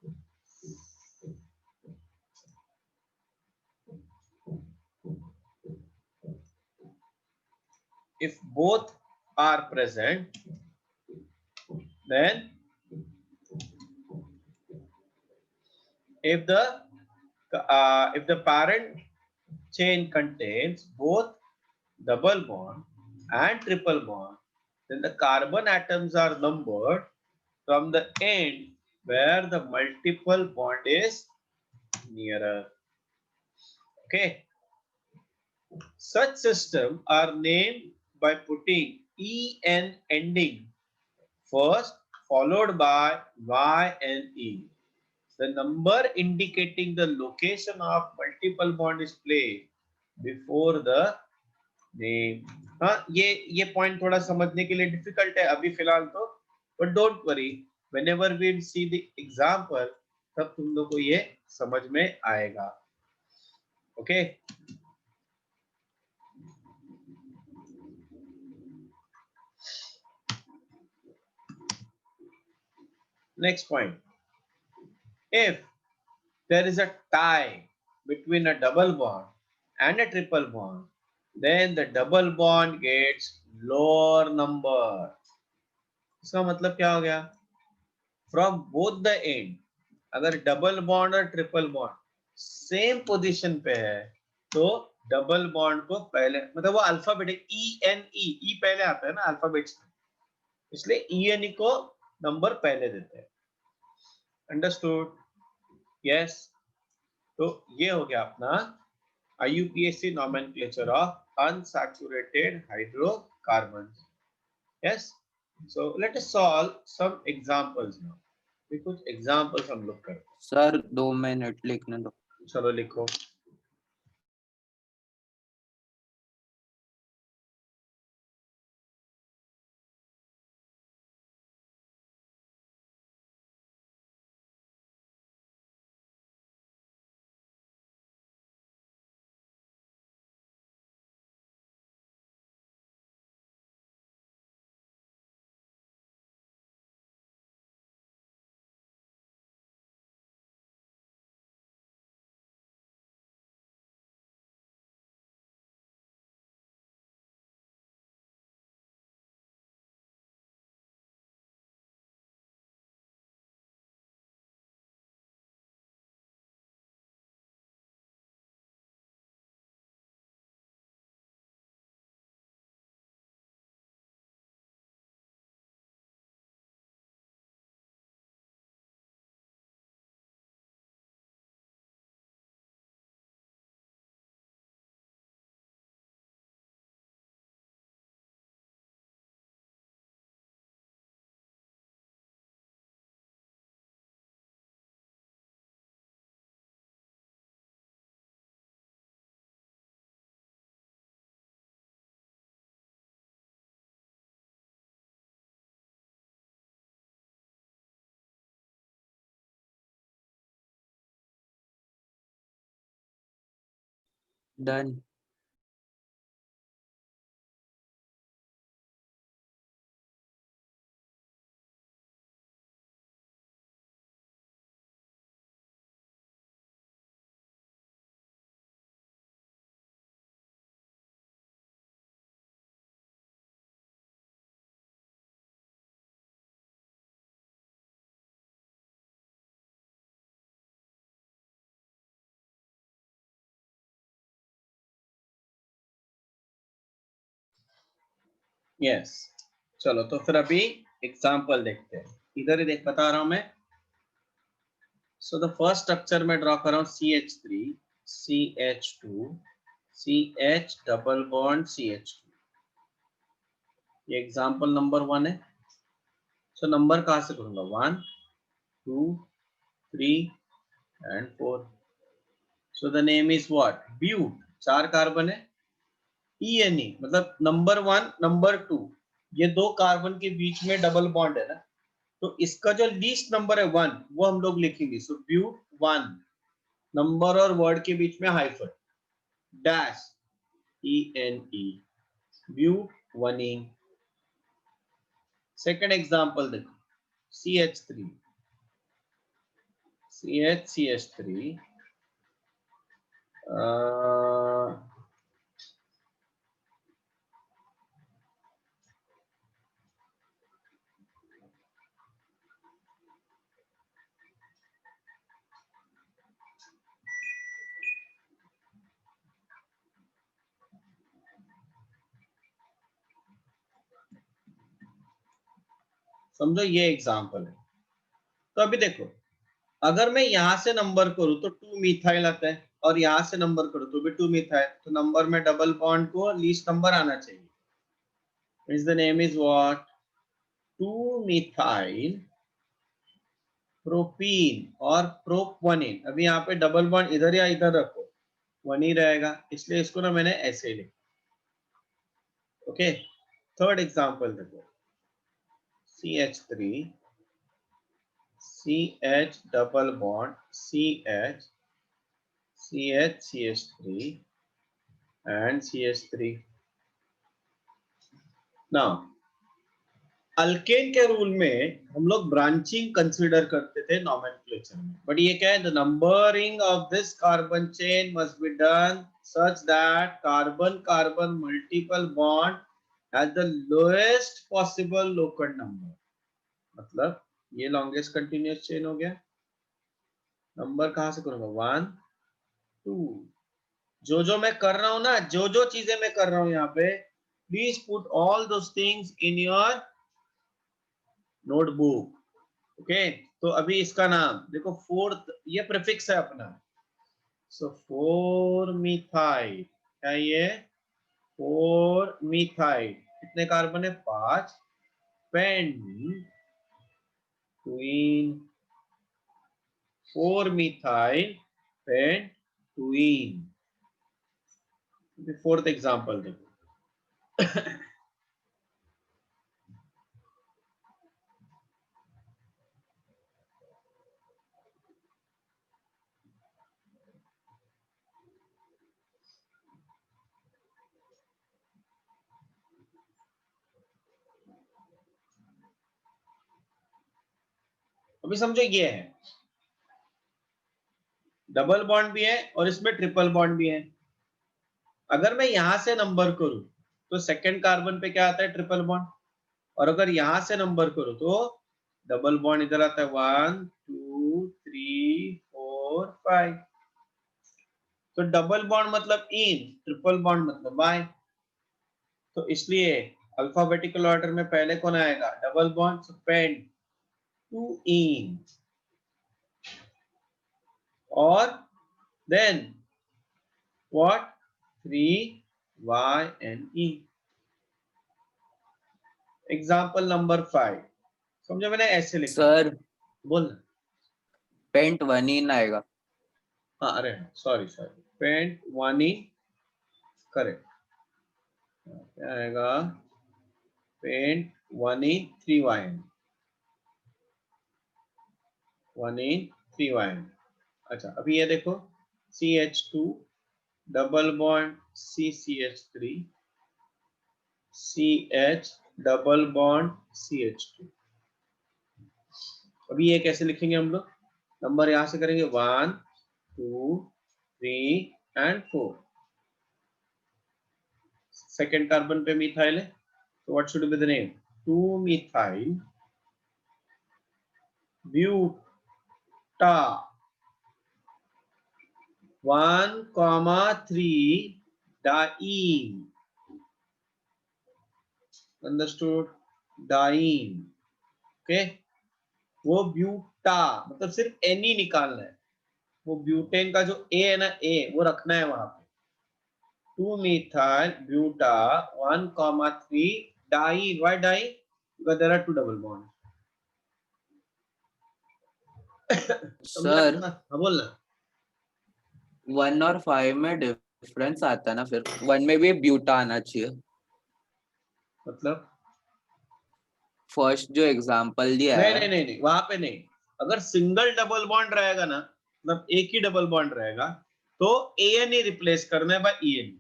if both are present, then if the parent chain contains both double bond and triple bond, then the carbon atoms are numbered from the end where the multiple bond is nearer. Okay. Such systems are named by putting En ending first, followed by YNE. The number indicating the location of multiple bond is placed before the name. हाँ, ये point थोड़ा समझने के लिए difficult है अभी फिलहाल तो, but don't worry, whenever we see the example तब तुम लोग को ये समझ में आएगा. Okay. Next point. If there is a tie between a double bond and a triple bond, then the double bond gets lower number. इसका मतलब क्या हो गया? From both the end, अगर डबल बॉन्ड और ट्रिपल बॉन्ड सेम पोजीशन पे है तो डबल बॉन्ड को पहले, मतलब वो अल्फाबेटिक ई पहले आता है ना अल्फाबेट्स में, इसलिए ई को नंबर पहले देते हैं. अंडरस्टूड? यस. तो ये हो गया अपना IUPAC nomenclature of unsaturated hydrocarbons. Yes. So let us solve some examples now. कुछ examples हम लोग करते हैं. सर 2 मिनट लिखने दो. चलो लिखो. डन. यस. चलो तो फिर अभी एग्जांपल देखते हैं. इधर ही देख बता रहा हूं मैं. सो द फर्स्ट स्ट्रक्चर में ड्रॉ कर रहा हूं CH3 CH2 CH double bond CH2. ये एग्जांपल नंबर 1 है. सो नंबर कहां से करूंगा? 1 2 3 and 4. So the name is what? But. 4 carbon है. ENE मतलब नंबर 1 नंबर 2, ये दो कार्बन के बीच में डबल बॉन्ड है ना, तो इसका जो लीस्ट नंबर है 1 वो हम लोग लिखेंगे. सो ब्यूट 1, नंबर और वर्ड के बीच में hyphen dash ENE, but 1E. Second example देखो. CH3 CH3 uh, समझो ये एग्जांपल है। तो अभी देखो, अगर मैं यहां से नंबर करूं तो 2 मिथाइल आता है, और यहां से नंबर करूं तो भी 2 मिथाइल, तो नंबर में डबल बॉन्ड को लीस्ट नंबर आना चाहिए। Is the name is what, 2 methyl propene और प्रोपवनिन। अभी यहाँ पे डबल बॉन्ड इधर या इधर रखो, वन ही रहेगा, इसलिए इसको ना मैंने ऐसे लिखा। ओके, थर्ड एग्जांपल देखो, CH3 CH double bond CH CH CH3 and CH3। Now alkane के रूल में हम लोग ब्रांचिंग कंसीडर करते थे नॉमेनक्लेचर में, बट ये क्या है, the numbering of this carbon chain must be done such that carbon carbon multiple bond has the lowest possible local number. मतलब ये लॉन्गेस्ट कंटिन्यूअस चेन हो गया, नंबर कहां से करूंगा, 1 2। जो मैं कर रहा हूं ना, जो चीजें मैं कर रहा हूं यहाँ पे, please put all those things in your notebook. Okay, तो अभी इसका नाम देखो, फोर्थ ये प्रीफिक्स है अपना, सो 4 मिथाइल, क्या ये 4 मिथाइल, कितने कार्बन है 5, पेंटुइन 4 मिथाइल पेंटुइन। फोर्थ एग्जांपल देखो, अभी समझो ये है, डबल बॉन्ड भी है और इसमें ट्रिपल बॉन्ड भी है। अगर मैं यहां से नंबर करूं तो सेकंड कार्बन पे क्या आता है, ट्रिपल बॉन्ड, और अगर यहां से नंबर करो तो डबल बॉन्ड इधर आता है, 1 2 3 4 5। तो डबल बॉन्ड मतलब इन, ट्रिपल बॉन्ड मतलब बाय। तो इसलिए अल्फाबेटिकल ऑर्डर में पहले कौन आएगा, double bond, so pent two ene, और then what, 3YNE। Example number 5, समझो मैंने ऐसे लिखा, सर बोल। पेंट वन ही ना आएगा। हाँ अरे सॉरी पेंट 1E, करेक्ट, क्या आएगा, paint 1E 3YN, 1E 3YN। अच्छा अभी ये देखो, CH2 double bond CCH3 CH double bond CH2। अभी ये कैसे लिखेंगे हम लोग, नंबर यहां से करेंगे 1 2 3 एंड 4। सेकेंड कार्बन पे मिथाइल है, तो what should be the name, 2 methyl buta 1,3 diene. Understood, diene. Okay, वो ब्यूटा मतलब सिर्फ एन ही निकालना है, वो ब्यूटेन का जो ए है ना, ए वो रखना है वहां पे। 2 methyl buta 1,3 diene. Why diene, because there are 2 double bond. समझा सर कितना, हाँ बोलना। 1 और 5 में डिफरेंस आता है ना, फिर 1 में भी ब्यूटा आना चाहिए। मतलब फर्स्ट जो एग्जांपल दिया नहीं है, नहीं नहीं नहीं, वहां पे नहीं। अगर सिंगल डबल बॉन्ड रहेगा ना, मतलब एक ही डबल बॉन्ड रहेगा, तो एन ही रिप्लेस करना है बाय ईएन।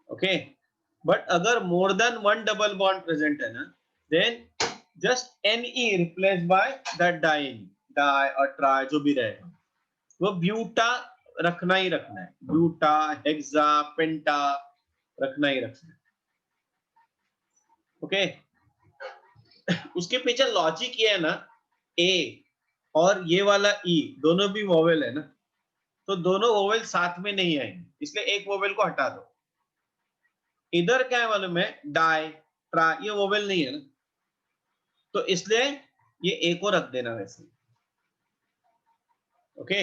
ओके, बट अगर more than one double bond present है ना, then just N E replace by that diene, di और ट्राई जो भी रहेगा, वो ब्यूटा रखना ही रखना है, ब्यूटा हेक्सा पेंटा रखना ही रखना है। ओके, उसके पीछे लॉजिक ये है ना, ए और ये वाला ई दोनों भी वोवेल है ना, तो दोनों वोवेल साथ में नहीं आएंगे, इसलिए एक वोवेल को हटा दो। इधर क्या है मालूम है, डाई, ये वोवेल नहीं है ना, तो इसलिए ये ए को रख देना वैसे। Okay,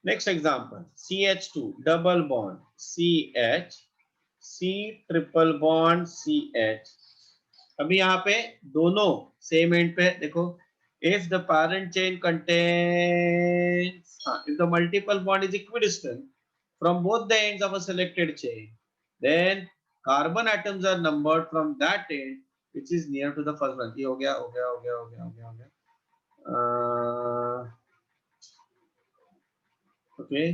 next example, CH2 double bond CH, C triple bond CH। अभी यहाँ पे दोनों सेम एंड पे देखो, if the parent chain contains, if the multiple bond is equidistant from both the ends of a selected chain, then carbon atoms are numbered from that end which is near to the first one। ये हो गया हो गया हो गया हो गया हो गया हो गया। Okay,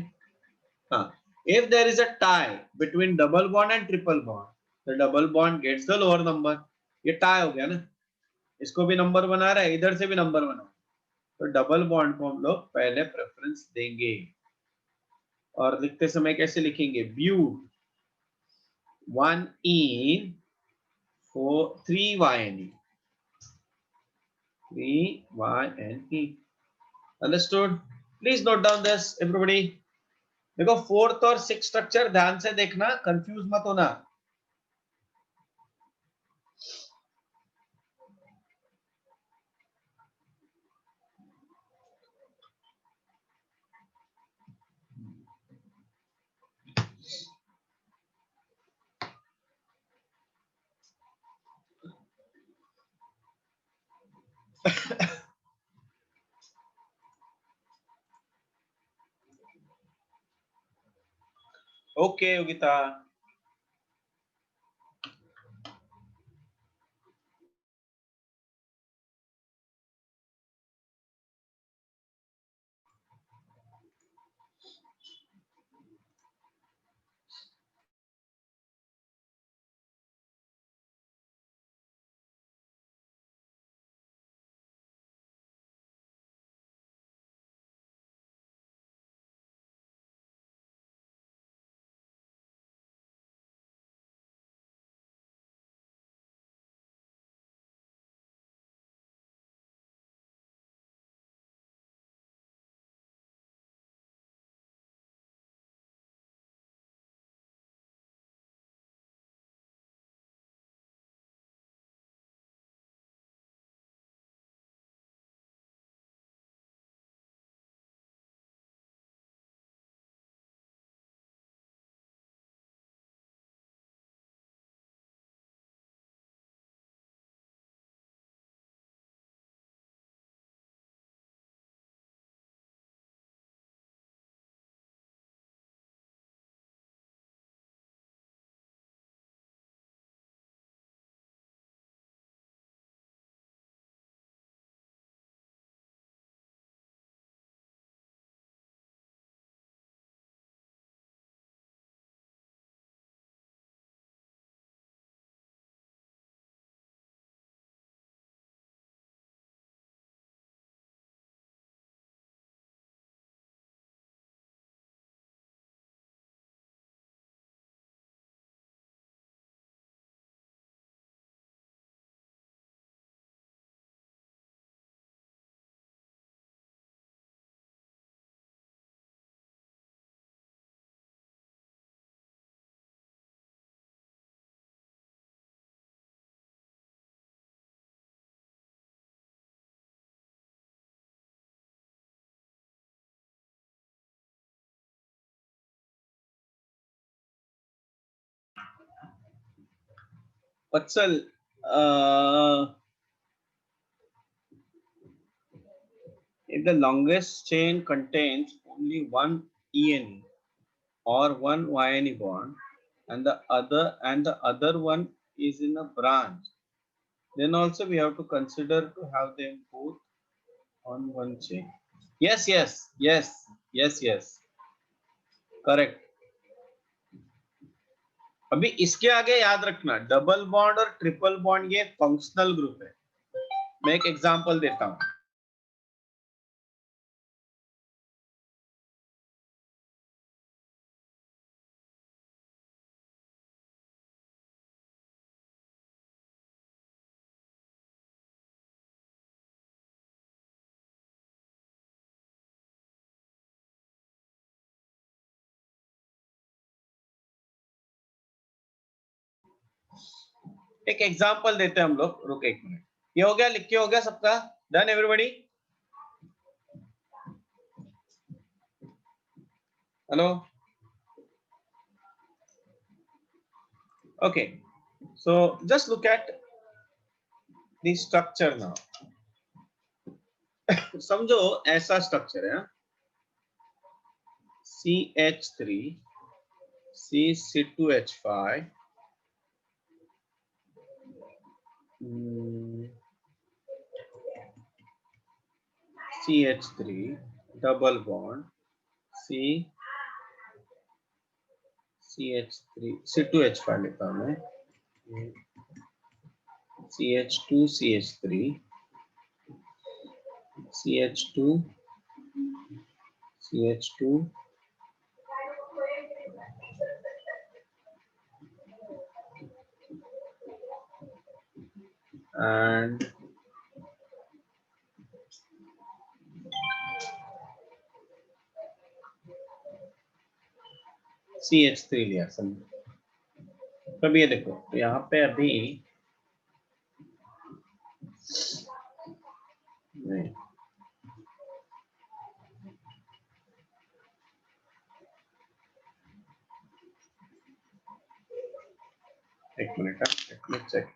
हाँ, if there is a tie between double bond and triple bond, the double bond gets the lower number। ये tie हो गया ना, इसको भी नंबर बना रहा है, इधर से भी नंबर बना रहा है, तो डबल बॉन्ड को हम लोग पहले प्रेफरेंस देंगे। और लिखते समय कैसे लिखेंगे, but 1 in 3YNE, 3YNE। Understood? Please note down this everybody. देखो फोर्थ और सिक्स स्ट्रक्चर ध्यान से देखना, कंफ्यूज मत होना। Okay Yogita, Vatsal, if the longest chain contains only one ENE or one YNE bond, and the other one is in a branch, then also we have to consider to have them both on one chain। Yes, yes, yes, yes, yes, correct। अभी इसके आगे याद रखना, double bond और triple bond ये functional group है। मैं एक एग्जांपल देता हूं, एक एग्जांपल देते हैं हम लोग, रुक एक मिनट। ये हो गया, लिख के हो गया सबका? Done everybody? Hello? Okay, so just look at the structure now. समझो ऐसा स्ट्रक्चर है, CH3 C2H5 CH3 double bond CH3 C2H5 लेता हूं मैं, CH2 CH3 CH2 CH2 and CH3 लिया। समझो, तब ये देखो, तो यहाँ पे अभी नहीं, एक minute, let me check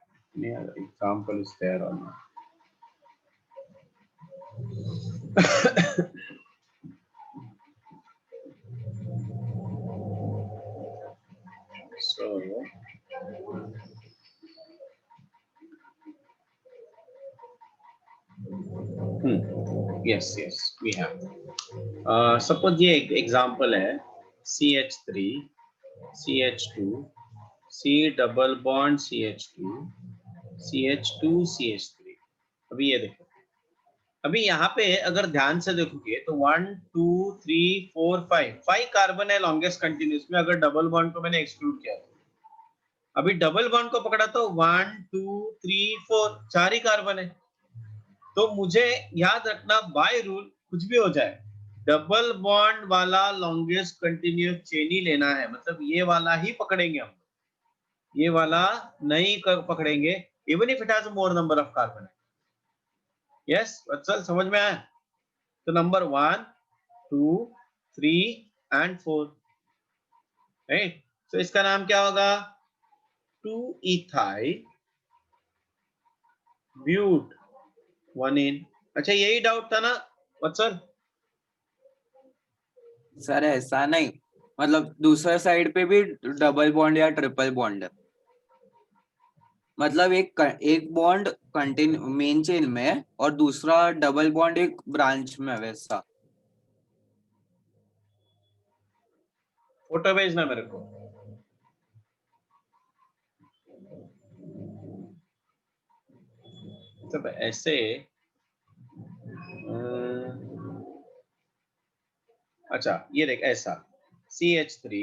example is there or not. So yes, we have. Suppose ये example है, CH3 CH2 C double bond CH2 CH2 CH3। अभी ये देखो, अभी यहाँ पे अगर ध्यान से देखोगे तो 1 2 3 4 5 कार्बन है लॉन्गेस्ट कंटिन्यूस में, अगर डबल बॉन्ड को मैंने एक्सक्लूड किया। अभी डबल बॉन्ड को पकड़ा तो 1 2 3 4 4 ही कार्बन है। तो मुझे याद रखना, बाय रूल कुछ भी हो जाए, डबल बॉन्ड वाला लॉन्गेस्ट कंटिन्यूस चेन ही लेना है, मतलब ये वाला ही पकड़ेंगे हम, ये वाला नहीं पकड़ेंगे, even if it has more number of carbon. Yes Vatsal, समझ में आया? तो नंबर 1 2 3 and 4, राइट? तो इसका नाम क्या होगा? 2 ethyl ब्यूट 1 in। अच्छा, यही डाउट था ना वत्सल? सर ऐसा नहीं, मतलब दूसरे साइड पे भी डबल बॉन्ड या ट्रिपल बॉन्ड है, मतलब एक बॉन्ड कंटिन्यू मेन चेन में है और दूसरा डबल बॉन्ड एक ब्रांच में है, वैसा। फोटो भेजना मेरे को। तो ऐसे अच्छा, ये देख ऐसा CH3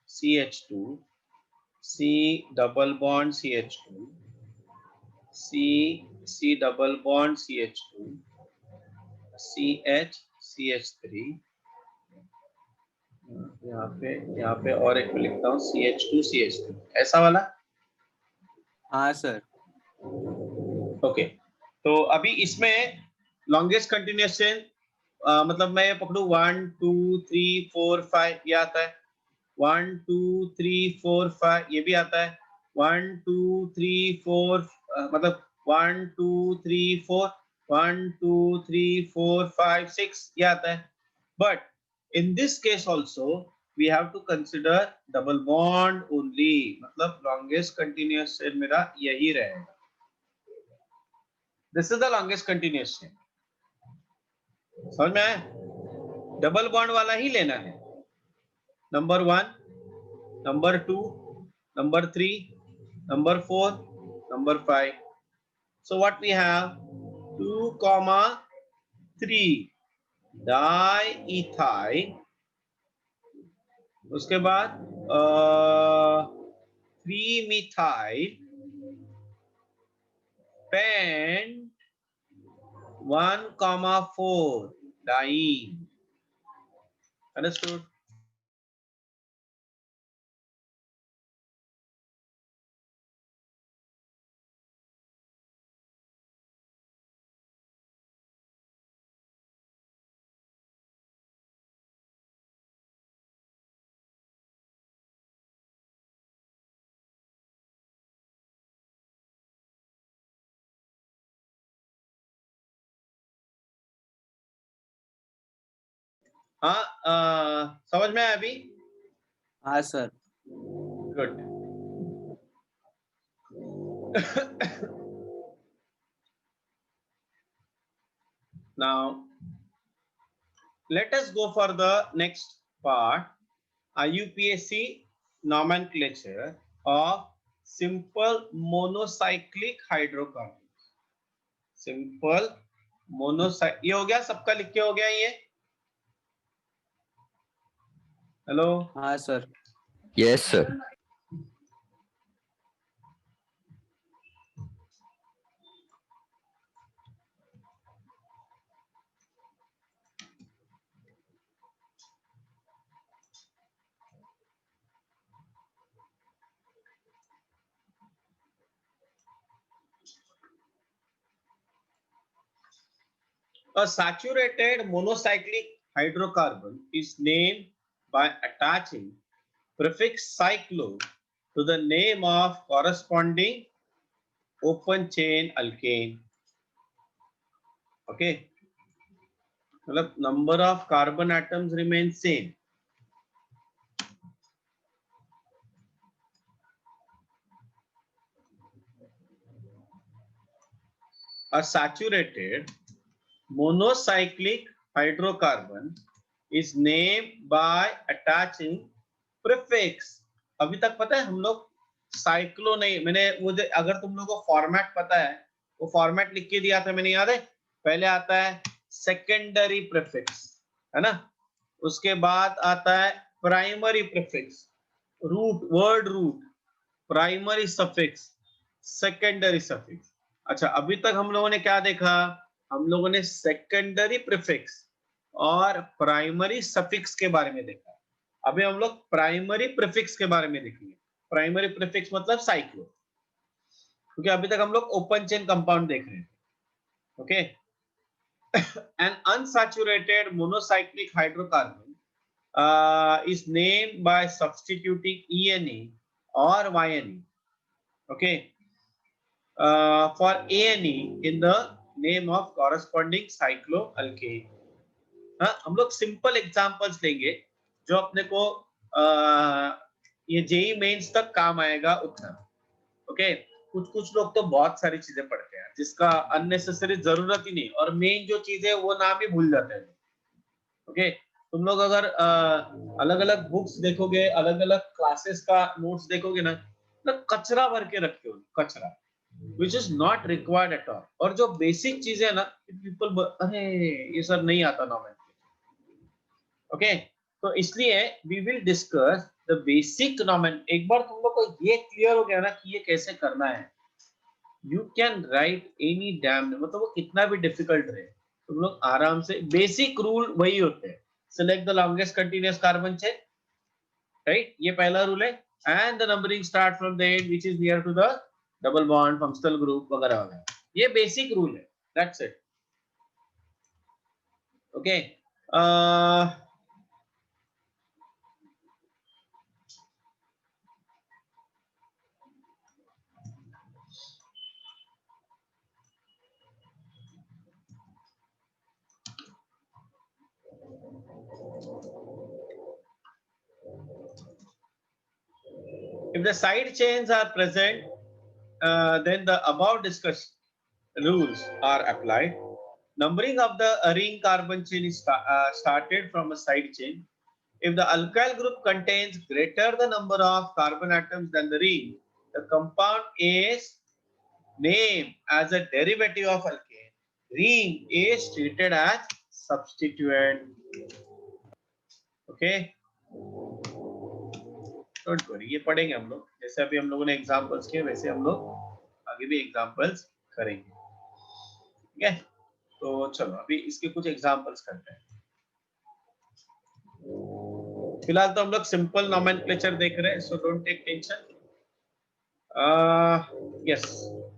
CH2 C double bond CH2 C double bond CH2 CH CH3, यहाँ पे और एक लिखता हूँ CH2 CH3, ऐसा वाला। हाँ सर। ओके, तो अभी इसमें लॉन्गेस्ट कंटिन्यूअस चेन, मतलब मैं ये पकड़ू 1 2 3 4 5, ये आता है। 1 2 3 4 5 ये भी आता है। 1 2 3 4 मतलब 1 2 3 4 1 2 3 4 5 6 ये आता है। But in this case also we have to consider double bond only, मतलब लॉन्गेस्ट कंटिन्यूअस चेन मेरा यही रहेगा। This is the longest continuous chain, समझ में आया? डबल बॉन्ड वाला ही लेना है। Number 1, number 2, number 3, number 4, number 5. So what we have? 2, 3 diethyl, उसके बाद 3 methyl pent 1, 4 diene। Understood? हाँ, समझ में आया अभी? हाँ sir. Good. Now let us go for the next part, IUPAC nomenclature of simple monocyclic hydrocarbons. Simple monocyclic, ये हो गया सबका, लिख के हो गया ये? हेलो? हाँ sir. Yes, sir. A saturated monocyclic hydrocarbon is named by attaching prefix cyclo to the name of corresponding open chain alkane. Okay, मतलब number of carbon atoms remain same. A saturated monocyclic hydrocarbon is named by attaching prefix. अभी तक पता है हम लोग cyclo नहीं, मैंने मुझे, अगर तुम लोगों को फॉर्मेट पता है, वो फॉर्मेट लिख के दिया था मैंने, याद है? पहले आता है सेकेंडरी प्रीफिक्स, है ना? उसके बाद आता है primary prefix, root, word root, primary suffix, secondary suffix. अच्छा, अभी तक हम लोगों ने क्या देखा? हम लोगों ने सेकेंडरी प्रीफिक्स और प्राइमरी सफिक्स के बारे में देखा. अभी हम लोग प्राइमरी प्रीफिक्स के बारे में देखेंगे. प्राइमरी प्रीफिक्स मतलब साइक्लो, क्योंकि अभी तक हम लोग ओपन चेन कंपाउंड देख रहे हैं. Okay. An unsaturated monocyclic hydrocarbon is named by substituting ENE or YNE. Okay. For ANE in the name of corresponding cycloalkane. हाँ, हम लोग सिंपल एग्जांपल्स लेंगे जो अपने को ये जेई मेंस तक काम आएगा उतना. ओके. कुछ लोग तो बहुत सारी चीजें पढ़ते हैं जिसका अननेसेसरी जरूरत ही नहीं, और मेन जो चीज है वो नाम ही भूल जाते हैं. ओके. तुम लोग अगर अलग अलग बुक्स देखोगे, अलग अलग क्लासेस का नोट्स देखोगे ना, तो कचरा भर के रखते हो, कचरा which is not required at all. और जो बेसिक चीजें है ना, पीपल अरे ये सर नहीं आता नॉमेनक्लेचर. ओके. तो इसलिए we will discuss the basic nomen. एक बार तुम लोग को ये क्लियर हो गया ना कि ये कैसे करना है, you can write any damn, मतलब वो कितना भी डिफिकल्ट रहे, तुम लोग आराम से, बेसिक रूल वही होते हैं. Select the longest continuous carbon chain, right, ये पहला रूल है. And the numbering start from the end which is near to the double bond, functional group वगैरह वगैरह. ये बेसिक रूल है. That's it. Okay. If the side chains are present, then the above discussed rules are applied. Numbering of the ring carbon chain is started from a side chain. If the alkyl group contains greater the number of carbon atoms than the ring, the compound is named as a derivative of alkane. Ring is treated as substituent. Okay. Don't worry, ये पढ़ेंगे हम लोग. जैसे अभी हम लोगों ने examples किए वैसे हम लोग आगे भी एग्जांपल्स करेंगे. ठीक है. तो चलो अभी इसके कुछ एग्जांपल्स करते हैं. फिलहाल तो हम लोग सिंपल नोमेनक्लेचर देख रहे हैं, so don't take tension. Yes,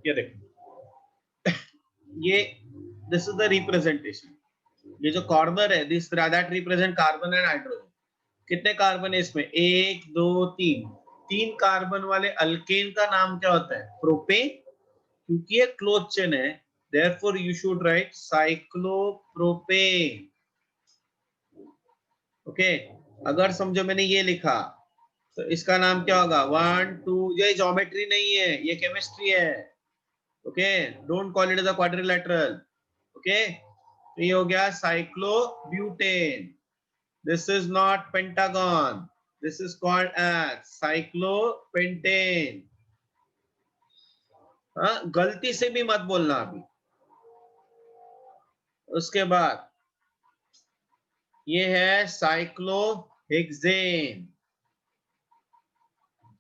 ये देखो, ये दिस इज द रिप्रेजेंटेशन. ये जो कॉर्नर है, this that represent carbon and hydrogen. कितने कार्बन है इसमें? 1 2 3. 3 कार्बन वाले अल्केन का नाम क्या होता है? प्रोपेन. क्योंकि ये क्लोज चेन है, therefore you should write cyclopropane. Okay, अगर समझो मैंने ये लिखा तो इसका नाम क्या होगा? 1 2, ये ज्योमेट्री नहीं है, ये केमिस्ट्री है। Okay, don't call it as a quadrilateral. Okay, तो ये हो गया cyclobutane. This is not pentagon, this is called as cyclopentane. हाँ, गलती से भी मत बोलना अभी। उसके बाद ये है साइक्लोहेक्सेन,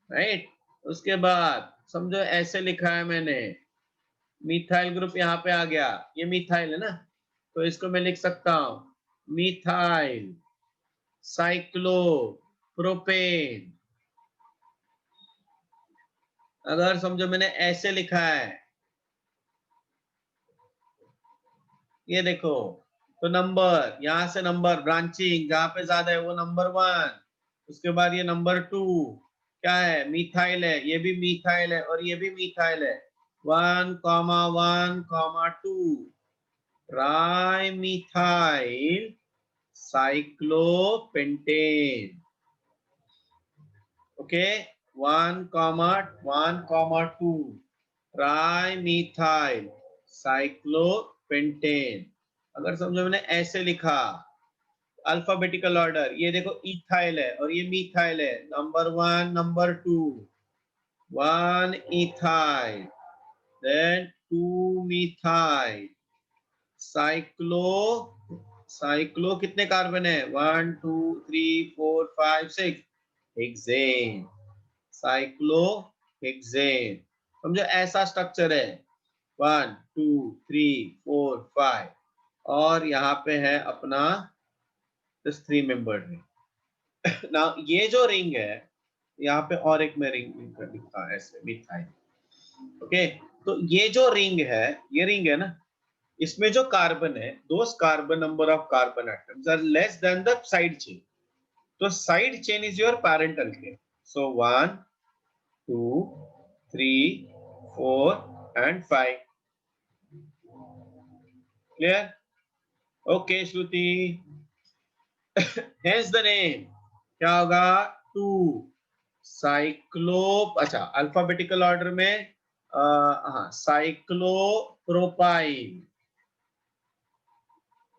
राइट। उसके बाद समझो ऐसे लिखा है मैंने, मिथाइल ग्रुप यहाँ पे आ गया, ये मिथाइल है ना, तो इसको मैं लिख सकता हूं मिथाइल साइक्लोप्रोपेन। अगर समझो मैंने ऐसे लिखा है, ये देखो, तो नंबर यहां से नंबर ब्रांचिंग जहां पे ज्यादा है वो नंबर 1, उसके बाद ये नंबर 2 क्या है? मिथाइल है, ये भी मिथाइल है और ये भी मिथाइल है। 1 1 2 trimethyl cyclopentane. Okay, 1 2 trimethyl cyclopentane. अगर समझो मैंने ऐसे लिखा अल्फाबेटिकल ऑर्डर, ये देखो इथाइल है और ये मिथाइल है, number 1 number 2, 1 ethyl then 2 methyl cyclo, cyclo कितने कार्बन है? 1 2 3 4 5 6, हेक्सेन, साइक्लो हेक्सेन। समझो ऐसा स्ट्रक्चर है, 1 2 3 4 5, और यहाँ पे है अपना दिस 3 मेंबर्ड रिंग। ना ये जो रिंग है, यहाँ पे और एक में रिंग लिखा है ऐसे मिथाइल। ओके, तो ये जो रिंग है, ये रिंग है ना, इसमें जो कार्बन है, those carbon number of carbon atoms are less than the side chain. तो side chain is your parental chain. So 1 2 3 4 and 5। Clear? Okay Shruti, hence the name क्या होगा? 2 साइक्लो, अच्छा अल्फाबेटिकल ऑर्डर में हाँ, cyclopropyl,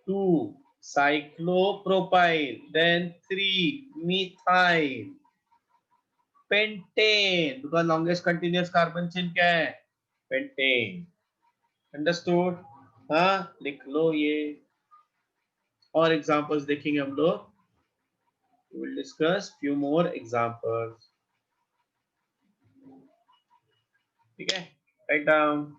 2 cyclopropyl, then 3 methyl pentane, because longest continuous carbon chain क्या है? Pentane. Understood? हाँ, लिख लो ये। और एग्जांपल्स देखेंगे हम लोग, we will discuss few more examples। ठीक है, राइट डाउन।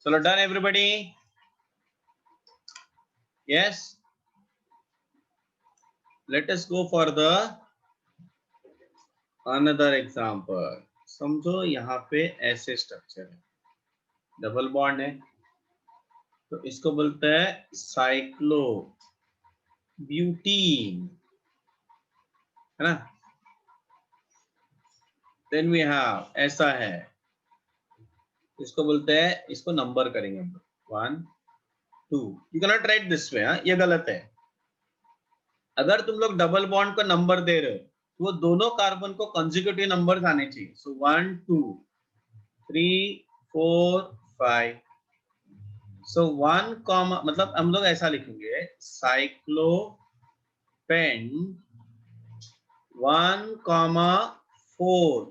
चलो done everybody. Yes. Let us go for the another example. समझो यहाँ पे ऐसे स्ट्रक्चर है, डबल बॉन्ड है, तो इसको बोलते हैं साइक्लो ब्यूटीन, है ना. देन वी हैव ऐसा है, इसको बोलते हैं, इसको नंबर करेंगे हम लोग 1 2. You can not right this way, ये गलत है. अगर तुम लोग डबल बॉन्ड को नंबर दे रहे हो तो वो दोनों कार्बन को कंसेक्यूटिव नंबर्स आने चाहिए. सो 1 2 3 4 5. सो 1 कॉमा, मतलब हम लोग ऐसा लिखेंगे साइक्लोपेंट 1 कॉमा 4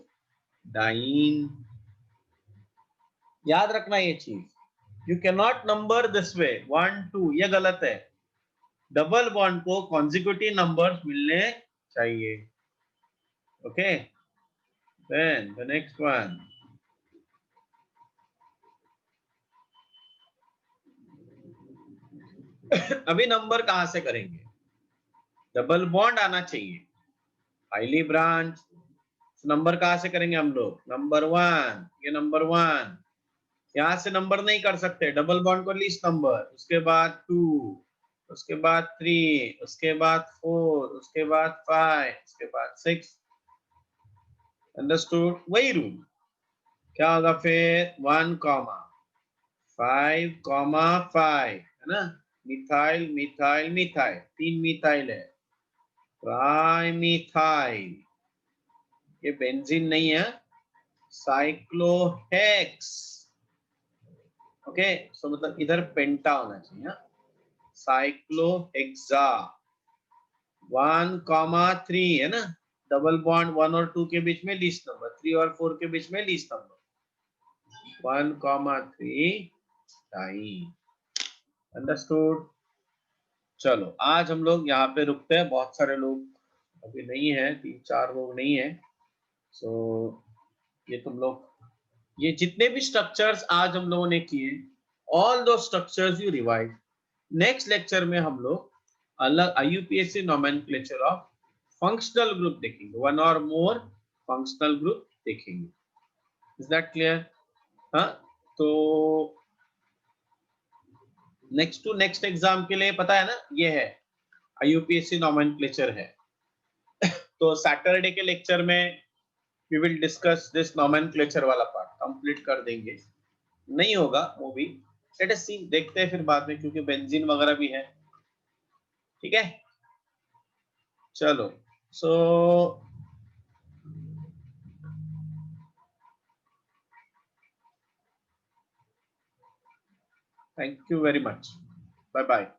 डाइन. याद रखना ये चीज, you can not number this way 1 2, ये गलत है. डबल बॉन्ड को कॉन्जिक्यूटिव नंबर्स मिलने चाहिए. Okay, then the next one. अभी नंबर कहां से करेंगे, डबल बॉन्ड आना चाहिए, हाईली ब्रांच. नंबर कहां से करेंगे हम लोग, नंबर 1, ये नंबर 1, यहां से नंबर नहीं कर सकते. डबल बॉन्ड को लीस्ट नंबर, उसके बाद 2, उसके बाद 3, उसके बाद 4, उसके बाद 5, उसके बाद 6. अंडरस्टूड. वही रूल. क्या होगा फिर 1 कॉमा 5 कॉमा 5, है ना. मिथाइल मिथाइल मिथाइल, 3 मिथाइल है. ट्राइमिथाइल, ये बेंजीन नहीं है, साइक्लोहेक्स. ओके, सो मतलब इधर पेंटा होना चाहिए. साइक्लोहेक्सा 1 कॉमा 3, है ना. डबल बॉन्ड 1 और 2 के बीच में लीस्ट नंबर, 3 और 4 के बीच में least number. 1 comma 3 diene. Understood. चलो आज हम लोग यहाँ पे रुकते हैं. बहुत सारे लोग अभी नहीं है, 3-4 लोग नहीं है. सो ये तुम लोग, ये जितने भी स्ट्रक्चर्स आज हम लोगों ने किए, ऑल दो structures you revise. Next lecture में हम लोग अलग IUPAC nomenclature of functional group देखेंगे, 1 और मोर फंक्शनल ग्रुप देखेंगे. Is that clear? हाँ, तो नेक्स्ट टू नेक्स्ट एग्जाम के लिए पता है ना, ये है IUPAC नोमेनक्लेचर है. तो सैटरडे के लेक्चर में we will discuss this nomenclature वाला पार्ट कंप्लीट कर देंगे. नहीं होगा वो भी, लेट अस सी, देखते हैं फिर बाद में, क्योंकि बेंजीन वगैरह भी है. ठीक है, चलो. So thank you very much, bye bye.